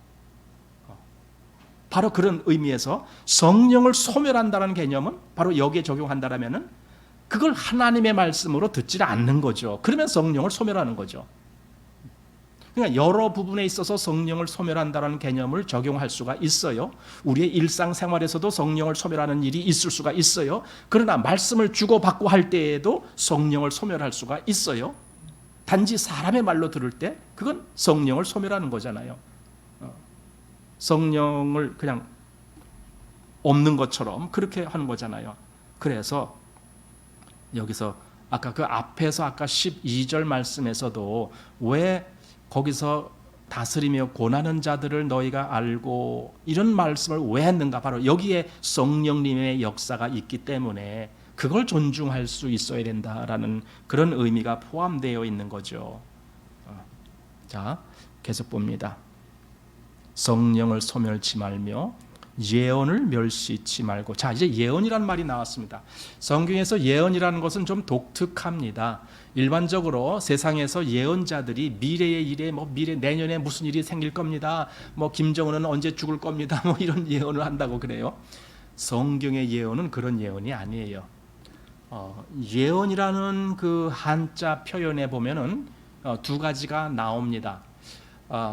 바로 그런 의미에서 성령을 소멸한다는 개념은 바로 여기에 적용한다라면은 그걸 하나님의 말씀으로 듣지 않는 거죠. 그러면 성령을 소멸하는 거죠. 그러니까 여러 부분에 있어서 성령을 소멸한다는 개념을 적용할 수가 있어요. 우리의 일상생활에서도 성령을 소멸하는 일이 있을 수가 있어요. 그러나 말씀을 주고받고 할 때에도 성령을 소멸할 수가 있어요. 단지 사람의 말로 들을 때 그건 성령을 소멸하는 거잖아요. 성령을 그냥 없는 것처럼 그렇게 하는 거잖아요. 그래서 여기서 아까 그 앞에서 아까 12절 말씀에서도 왜 거기서 다스리며 권하는 자들을 너희가 알고 이런 말씀을 왜 했는가? 바로 여기에 성령님의 역사가 있기 때문에 그걸 존중할 수 있어야 된다라는 그런 의미가 포함되어 있는 거죠. 자, 계속 봅니다. 성령을 소멸치 말며 예언을 멸시치 말고. 자, 이제 예언이라는 말이 나왔습니다. 성경에서 예언이라는 것은 좀 독특합니다. 일반적으로 세상에서 예언자들이 미래의 일에 미래 내년에 무슨 일이 생길 겁니다. 김정은은 언제 죽을 겁니다. 이런 예언을 한다고 그래요. 성경의 예언은 그런 예언이 아니에요. 예언이라는 그 한자 표현에 보면은 두 가지가 나옵니다.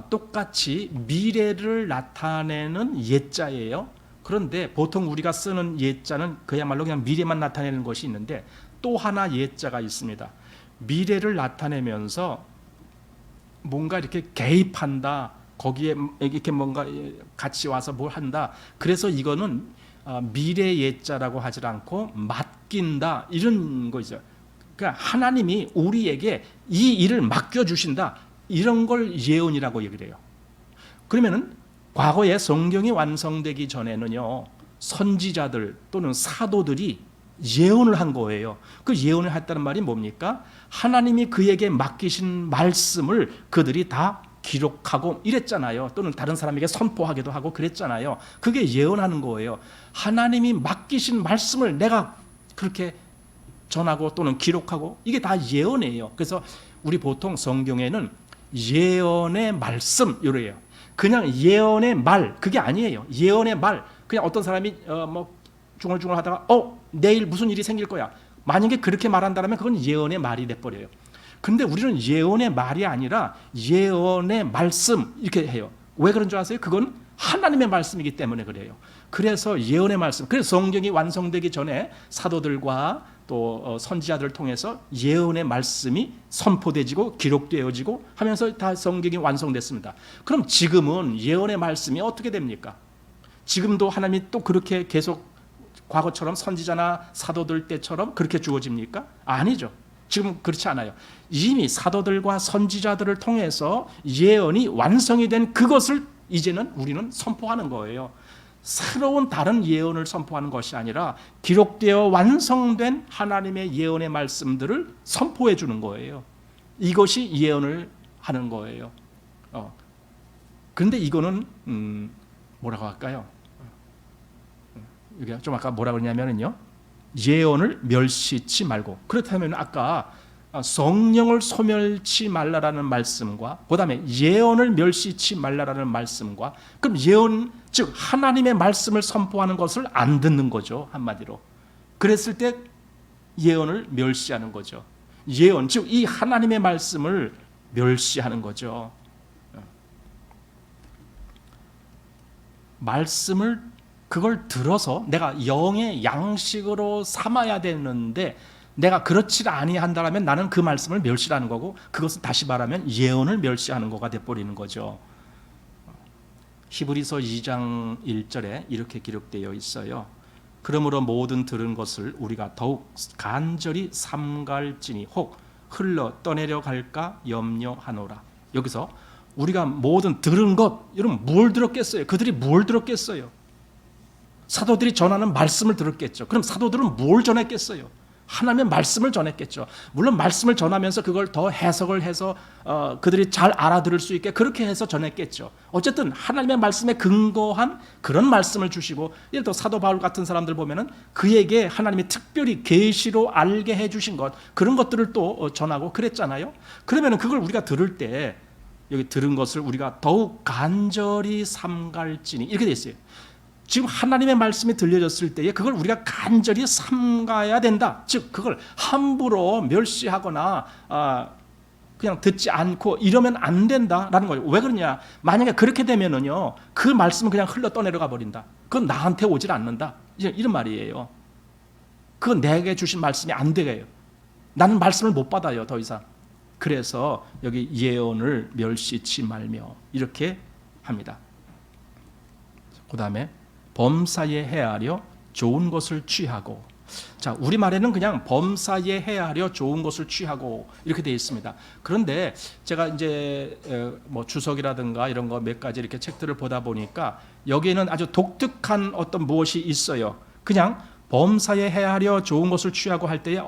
똑같이 미래를 나타내는 예자예요. 그런데 보통 우리가 쓰는 예자는 그야말로 그냥 미래만 나타내는 것이 있는데 또 하나 예자가 있습니다. 미래를 나타내면서 뭔가 이렇게 개입한다. 거기에 이렇게 뭔가 같이 와서 뭘 한다. 그래서 이거는 미래 예자라고 하지 않고 맡긴다. 이런 거죠. 그러니까 하나님이 우리에게 이 일을 맡겨주신다. 이런 걸 예언이라고 얘기를 해요. 그러면은 과거에 성경이 완성되기 전에는요, 선지자들 또는 사도들이 예언을 한 거예요. 그 예언을 했다는 말이 뭡니까? 하나님이 그에게 맡기신 말씀을 그들이 다 기록하고 이랬잖아요. 또는 다른 사람에게 선포하기도 하고 그랬잖아요. 그게 예언하는 거예요. 하나님이 맡기신 말씀을 내가 그렇게 전하고 또는 기록하고, 이게 다 예언이에요. 그래서 우리 보통 성경에는 예언의 말씀 이래요. 그냥 예언의 말, 그게 아니에요. 예언의 말, 그냥 어떤 사람이 중얼중얼 하다가 내일 무슨 일이 생길 거야, 만약에 그렇게 말한다면 그건 예언의 말이 돼버려요. 근데 우리는 예언의 말이 아니라 예언의 말씀 이렇게 해요. 왜 그런 줄 아세요? 그건 하나님의 말씀이기 때문에 그래요. 그래서 예언의 말씀, 그래서 성경이 완성되기 전에 사도들과 또 선지자들을 통해서 예언의 말씀이 선포되지고 기록되어지고 하면서 다 성경이 완성됐습니다. 그럼 지금은 예언의 말씀이 어떻게 됩니까? 지금도 하나님이 또 그렇게 계속 과거처럼 선지자나 사도들 때처럼 그렇게 주어집니까? 아니죠. 지금 그렇지 않아요. 이미 사도들과 선지자들을 통해서 예언이 완성이 된 그것을 이제는 우리는 선포하는 거예요. 새로운 다른 예언을 선포하는 것이 아니라 기록되어 완성된 하나님의 예언의 말씀들을 선포해 주는 거예요. 이것이 예언을 하는 거예요. 그런데 이거는 뭐라고 할까요? 이게 좀 아까 뭐라고 그러냐면요, 예언을 멸시치 말고. 그렇다면 아까 성령을 소멸치 말라라는 말씀과 그다음에 예언을 멸시치 말라라는 말씀과, 그럼 예언, 즉 하나님의 말씀을 선포하는 것을 안 듣는 거죠, 한마디로. 그랬을 때 예언을 멸시하는 거죠. 예언, 즉 이 하나님의 말씀을 멸시하는 거죠. 말씀을 그걸 들어서 내가 영의 양식으로 삼아야 되는데 내가 그렇지 아니한다면 나는 그 말씀을 멸시하는 거고, 그것은 다시 말하면 예언을 멸시하는 거가 돼버리는 거죠. 히브리서 2장 1절에 이렇게 기록되어 있어요. 그러므로 모든 들은 것을 우리가 더욱 간절히 삼갈지니 혹 흘러 떠내려 갈까 염려하노라. 여기서 우리가 모든 들은 것, 여러분 뭘 들었겠어요? 그들이 뭘 들었겠어요? 사도들이 전하는 말씀을 들었겠죠. 그럼 사도들은 뭘 전했겠어요? 하나님의 말씀을 전했겠죠. 물론 말씀을 전하면서 그걸 더 해석을 해서 그들이 잘 알아들을 수 있게 그렇게 해서 전했겠죠. 어쨌든 하나님의 말씀에 근거한 그런 말씀을 주시고, 예를 들어 사도 바울 같은 사람들 보면은 그에게 하나님이 특별히 계시로 알게 해주신 것, 그런 것들을 또 전하고 그랬잖아요. 그러면은 그걸 우리가 들을 때 여기 들은 것을 우리가 더욱 간절히 삼갈지니 이렇게 돼 있어요. 지금 하나님의 말씀이 들려졌을 때에 그걸 우리가 간절히 삼가야 된다. 즉 그걸 함부로 멸시하거나 그냥 듣지 않고 이러면 안 된다라는 거예요. 왜 그러냐? 만약에 그렇게 되면은요, 그 말씀은 그냥 흘러 떠내려가 버린다. 그건 나한테 오질 않는다. 이런 말이에요. 그건 내게 주신 말씀이 안 되게요. 나는 말씀을 못 받아요, 더 이상. 그래서 여기 예언을 멸시치 말며 이렇게 합니다. 그 다음에 범사에 헤아려 좋은 것을 취하고. 자, 우리말에는 그냥 범사에 헤아려 좋은 것을 취하고 이렇게 되어 있습니다. 그런데 제가 이제 뭐 주석이라든가 이런 거 몇 가지 이렇게 책들을 보다 보니까 여기에는 아주 독특한 어떤 무엇이 있어요. 그냥 범사에 헤아려 좋은 것을 취하고 할 때에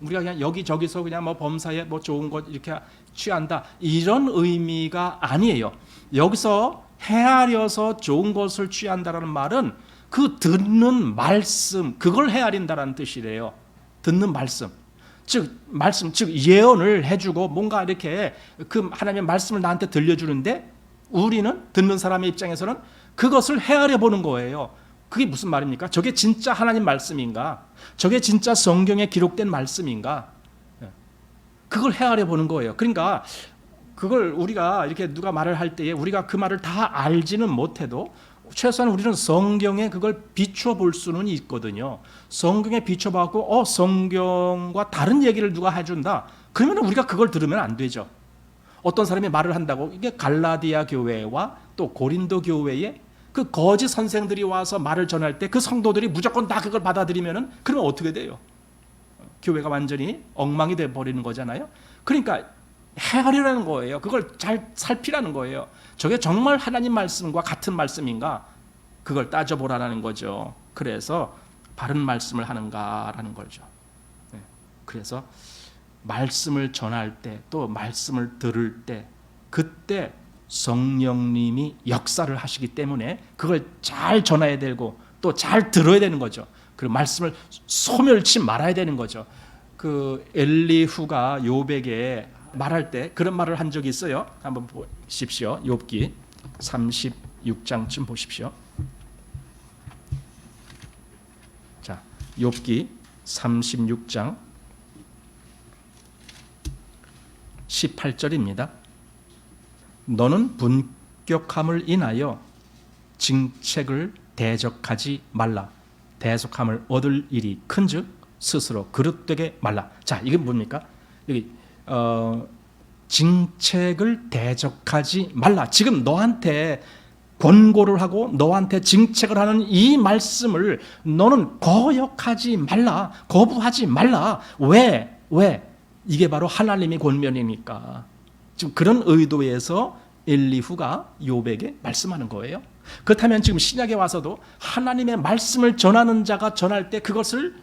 우리가 그냥 여기저기서 그냥 뭐 범사에 뭐 좋은 것 이렇게 취한다, 이런 의미가 아니에요. 여기서 헤아려서 좋은 것을 취한다라는 말은 그 듣는 말씀, 그걸 헤아린다라는 뜻이래요. 듣는 말씀, 즉 예언을 해주고 뭔가 이렇게 그 하나님의 말씀을 나한테 들려주는데, 우리는 듣는 사람의 입장에서는 그것을 헤아려 보는 거예요. 그게 무슨 말입니까? 저게 진짜 하나님 말씀인가? 저게 진짜 성경에 기록된 말씀인가? 그걸 헤아려 보는 거예요. 그러니까 그걸 우리가 이렇게 누가 말을 할 때에 우리가 그 말을 다 알지는 못해도 최소한 우리는 성경에 그걸 비춰 볼 수는 있거든요. 성경에 비춰 봐갖고 성경과 다른 얘기를 누가 해준다, 그러면 우리가 그걸 들으면 안 되죠. 어떤 사람이 말을 한다고, 이게 갈라디아 교회와 또 고린도 교회에 그 거짓 선생들이 와서 말을 전할 때 그 성도들이 무조건 다 그걸 받아들이면은, 그러면 어떻게 돼요? 교회가 완전히 엉망이 돼 버리는 거잖아요. 그러니까 헤아리라는 거예요. 그걸 잘 살피라는 거예요. 저게 정말 하나님 말씀과 같은 말씀인가? 그걸 따져보라는 거죠. 그래서 바른 말씀을 하는가라는 거죠. 그래서 말씀을 전할 때, 또 말씀을 들을 때, 그때 성령님이 역사를 하시기 때문에 그걸 잘 전해야 되고 또 잘 들어야 되는 거죠. 그리고 말씀을 소멸치 말아야 되는 거죠. 그 엘리후가 욥에게 말할 때 그런 말을 한 적이 있어요. 한번 보십시오. 욥기 36장쯤 보십시오. 자, 욥기 36장 18절입니다. 너는 분격함을 인하여 징책을 대적하지 말라. 대속함을 얻을 일이 큰즉 스스로 그릇되게 말라. 자, 이게 뭡니까? 여기 징책을 대적하지 말라. 지금 너한테 권고를 하고 너한테 징책을 하는 이 말씀을 너는 거역하지 말라. 거부하지 말라. 왜? 이게 바로 하나님의 권면이니까. 지금 그런 의도에서 엘리후가 욥에게 말씀하는 거예요. 그렇다면 지금 신약에 와서도 하나님의 말씀을 전하는 자가 전할 때 그것을,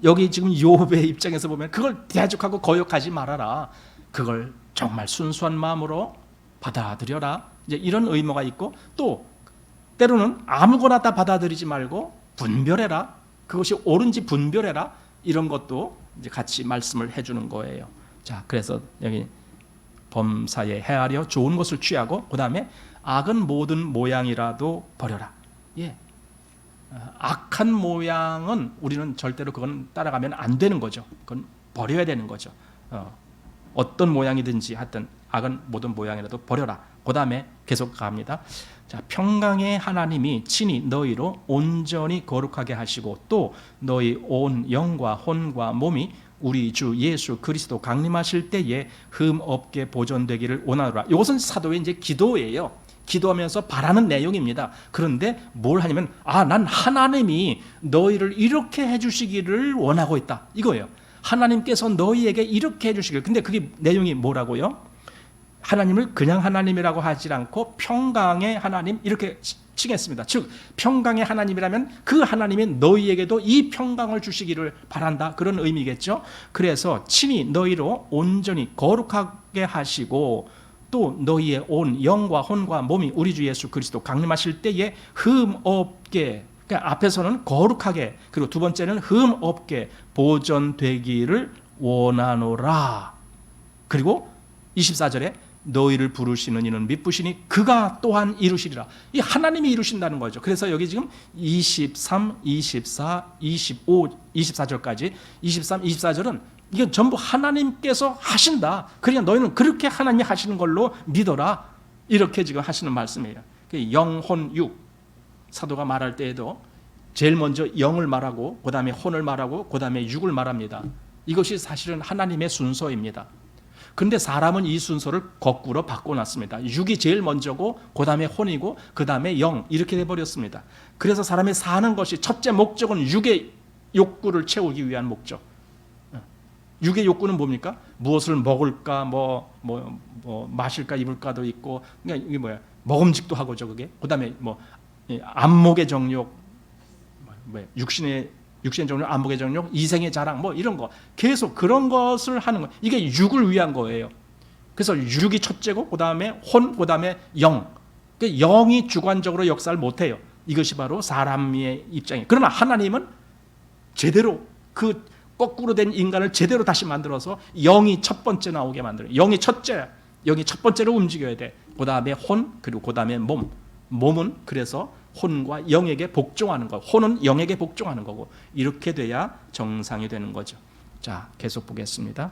여기 지금 욥의 입장에서 보면 그걸 대적하고 거역하지 말아라. 그걸 정말 순수한 마음으로 받아들여라. 이제 이런 의무가 있고, 또 때로는 아무거나 다 받아들이지 말고 분별해라. 그것이 옳은지 분별해라. 이런 것도 이제 같이 말씀을 해주는 거예요. 자, 그래서 여기 범사에 헤아려 좋은 것을 취하고, 그 다음에 악은 모든 모양이라도 버려라. 악한 모양은 우리는 절대로 그건 따라가면 안 되는 거죠. 그건 버려야 되는 거죠. 어떤 모양이든지 하여튼 악은 모든 모양이라도 버려라. 그 다음에 계속 갑니다. 자, 평강의 하나님이 친히 너희로 온전히 거룩하게 하시고 또 너희 온 영과 혼과 몸이 우리 주 예수 그리스도 강림하실 때에 흠 없게 보존되기를 원하노라. 이것은 사도의 이제 기도예요. 기도하면서 바라는 내용입니다. 그런데 뭘 하냐면, 난 하나님이 너희를 이렇게 해주시기를 원하고 있다, 이거예요. 하나님께서 너희에게 이렇게 해주시기를. 근데 그게 내용이 뭐라고요? 하나님을 그냥 하나님이라고 하지 않고 평강의 하나님 이렇게 칭했습니다. 즉 평강의 하나님이라면 그 하나님이 너희에게도 이 평강을 주시기를 바란다, 그런 의미겠죠. 그래서 친히 너희로 온전히 거룩하게 하시고 또 너희의 온 영과 혼과 몸이 우리 주 예수 그리스도 강림하실 때에 흠 없게, 그러니까 앞에서는 거룩하게, 그리고 두 번째는 흠 없게 보존되기를 원하노라. 그리고 24절에 너희를 부르시는 이는 미쁘시니 그가 또한 이루시리라. 이 하나님이 이루신다는 거죠. 그래서 여기 지금 23, 24, 25, 24절까지 23, 24절은 이건 전부 하나님께서 하신다. 그러니까 너희는 그렇게 하나님이 하시는 걸로 믿어라. 이렇게 지금 하시는 말씀이에요. 영혼 육, 사도가 말할 때에도 제일 먼저 영을 말하고 그 다음에 혼을 말하고 그 다음에 육을 말합니다. 이것이 사실은 하나님의 순서입니다. 그런데 사람은 이 순서를 거꾸로 바꿔놨습니다. 육이 제일 먼저고 그 다음에 혼이고 그 다음에 영, 이렇게 돼버렸습니다. 그래서 사람이 사는 것이 첫째 목적은 육의 욕구를 채우기 위한 목적. 육의 욕구는 뭡니까? 무엇을 먹을까, 마실까, 입을까도 있고, 그러니까 이게 뭐야? 먹음직도 하고죠, 그게. 그 다음에 안목의 정욕, 육신의 정욕, 안목의 정욕, 이생의 자랑, 이런 거. 계속 그런 것을 하는 거. 이게 육을 위한 거예요. 그래서 육이 첫째고, 그 다음에 혼, 그 다음에 영. 그러니까 영이 주관적으로 역사를 못해요. 이것이 바로 사람의 입장이에요. 그러나 하나님은 제대로 그 거꾸로 된 인간을 제대로 다시 만들어서 영이 첫 번째 나오게 만들어요. 영이 첫 번째로 움직여야 돼. 그 다음에 혼, 그리고 그 다음에 몸. 몸은 그래서 혼과 영에게 복종하는 거, 혼은 영에게 복종하는 거고, 이렇게 돼야 정상이 되는 거죠. 자, 계속 보겠습니다.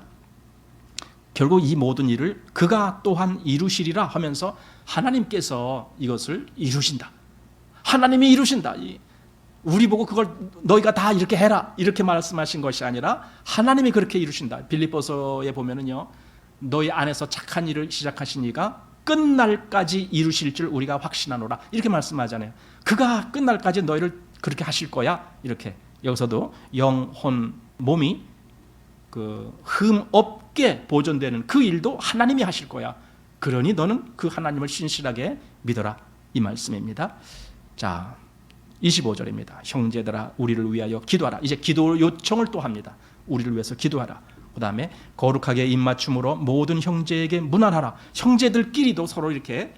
결국 이 모든 일을 그가 또한 이루시리라 하면서 하나님께서 이것을 이루신다. 하나님이 이루신다. 우리 보고 그걸 너희가 다 이렇게 해라 이렇게 말씀하신 것이 아니라 하나님이 그렇게 이루신다. 빌립보서에 보면은요, 너희 안에서 착한 일을 시작하신 이가 끝날까지 이루실 줄 우리가 확신하노라 이렇게 말씀하잖아요. 그가 끝날까지 너희를 그렇게 하실 거야. 이렇게 여기서도 영, 혼, 몸이 그 흠 없게 보존되는 그 일도 하나님이 하실 거야. 그러니 너는 그 하나님을 신실하게 믿어라, 이 말씀입니다. 자, 25절입니다. 형제들아 우리를 위하여 기도하라. 이제 기도 요청을 또 합니다. 우리를 위해서 기도하라. 그 다음에 거룩하게 입맞춤으로 모든 형제에게 문안하라. 형제들끼리도 서로 이렇게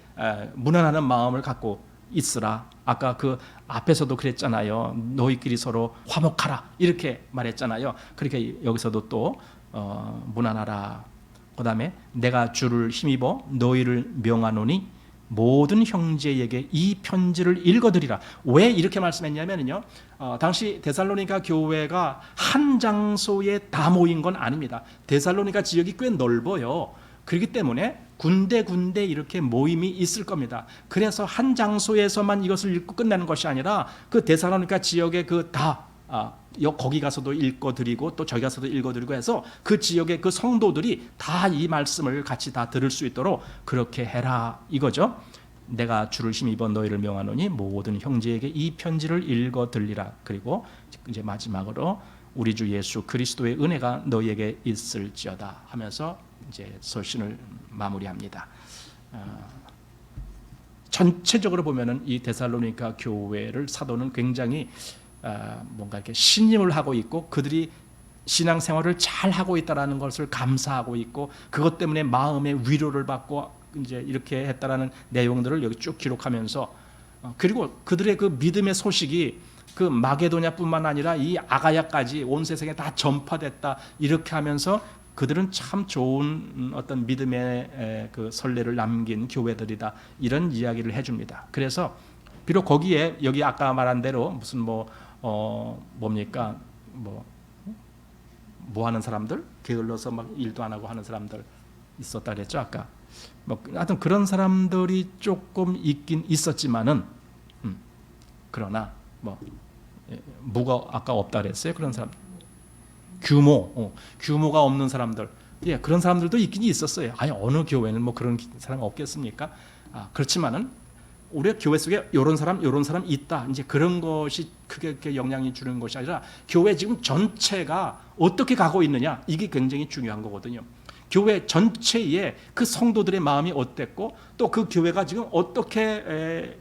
문안하는 마음을 갖고 있으라. 아까 그 앞에서도 그랬잖아요. 너희끼리 서로 화목하라 이렇게 말했잖아요. 그렇게 여기서도 또 문안하라. 그 다음에 내가 주를 힘입어 너희를 명하노니 모든 형제에게 이 편지를 읽어드리라. 왜 이렇게 말씀했냐면요, 당시 데살로니가 교회가 한 장소에 다 모인 건 아닙니다. 데살로니가 지역이 꽤 넓어요. 그렇기 때문에 군데 이렇게 모임이 있을 겁니다. 그래서 한 장소에서만 이것을 읽고 끝내는 것이 아니라 그 데살로니가 지역에 거기 가서도 읽어드리고 또 저기 가서도 읽어드리고 해서 그 지역의 그 성도들이 다 이 말씀을 같이 다 들을 수 있도록 그렇게 해라 이거죠. 내가 주를 힘입어 너희를 명하노니 모든 형제에게 이 편지를 읽어 들리라. 그리고 이제 마지막으로 우리 주 예수 그리스도의 은혜가 너희에게 있을지어다 하면서 이제 서신을 마무리합니다. 전체적으로 보면은 이 데살로니가 교회를 사도는 굉장히 뭔가 이렇게 신임을 하고 있고 그들이 신앙생활을 잘 하고 있다라는 것을 감사하고 있고 그것 때문에 마음의 위로를 받고 이제 이렇게 했다라는 내용들을 여기 쭉 기록하면서 그리고 그들의 그 믿음의 소식이 그 마게도냐뿐만 아니라 이 아가야까지 온 세상에 다 전파됐다 이렇게 하면서 그들은 참 좋은 어떤 믿음의 그 선례를 남긴 교회들이다 이런 이야기를 해줍니다. 그래서 비록 거기에 여기 아까 말한 대로 무슨 뭡니까 뭐 하는 사람들 게을러서 막 일도 안 하고 하는 사람들 있었다 그랬죠 아까. 하여튼 그런 사람들이 조금 있긴 있었지만은 그러나 무가 아까 없다 그랬어요. 그런 사람 규모가 없는 사람들, 그런 사람들도 있긴 있었어요. 아니 어느 교회는 그런 사람 없겠습니까? 그렇지만은 우리 교회 속에 이런 사람 있다. 이제 그런 것이 크게 영향이 주는 것이 아니라 교회 지금 전체가 어떻게 가고 있느냐 이게 굉장히 중요한 거거든요. 교회 전체에 그 성도들의 마음이 어땠고 또 그 교회가 지금 어떻게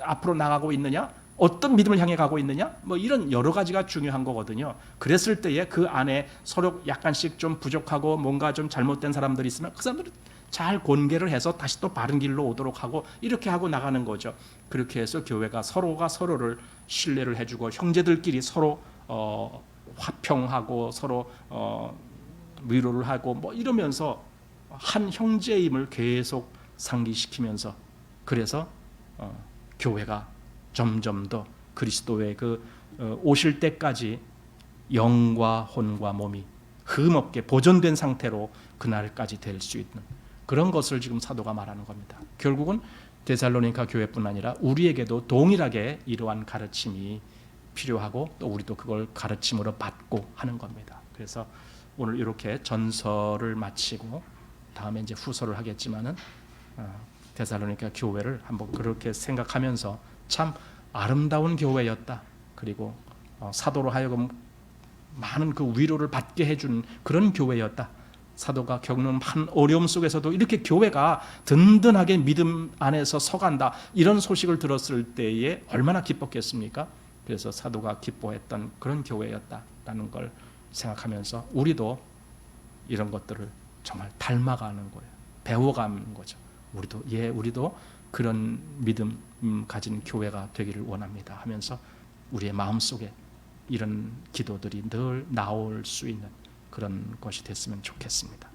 앞으로 나가고 있느냐, 어떤 믿음을 향해 가고 있느냐, 이런 여러 가지가 중요한 거거든요. 그랬을 때에 그 안에 서로 약간씩 좀 부족하고 뭔가 좀 잘못된 사람들이 있으면 그 사람들을 잘 권계를 해서 다시 또 바른 길로 오도록 하고 이렇게 하고 나가는 거죠. 그렇게 해서 교회가 서로가 서로를 신뢰를 해주고 형제들끼리 서로 화평하고 서로 위로를 하고 이러면서 한 형제임을 계속 상기시키면서 그래서 교회가 점점 더 그리스도의 그 오실 때까지 영과 혼과 몸이 흠없게 보존된 상태로 그날까지 될 수 있는 그런 것을 지금 사도가 말하는 겁니다. 결국은 데살로니가 교회뿐 아니라 우리에게도 동일하게 이러한 가르침이 필요하고 또 우리도 그걸 가르침으로 받고 하는 겁니다. 그래서 오늘 이렇게 전설을 마치고 다음에 이제 후소를 하겠지만은 데살로니가 교회를 한번 그렇게 생각하면서 참 아름다운 교회였다. 그리고 사도로 하여금 많은 그 위로를 받게 해준 그런 교회였다. 사도가 겪는 한 어려움 속에서도 이렇게 교회가 든든하게 믿음 안에서 서간다. 이런 소식을 들었을 때에 얼마나 기뻤겠습니까? 그래서 사도가 기뻐했던 그런 교회였다라는 걸 생각하면서 우리도 이런 것들을 정말 닮아가는 거예요. 배워가는 거죠. 우리도 그런 믿음 가진 교회가 되기를 원합니다 하면서 우리의 마음속에 이런 기도들이 늘 나올 수 있는 그런 것이 됐으면 좋겠습니다.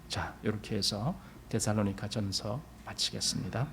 자, 이렇게 해서 데살로니가 전서 마치겠습니다.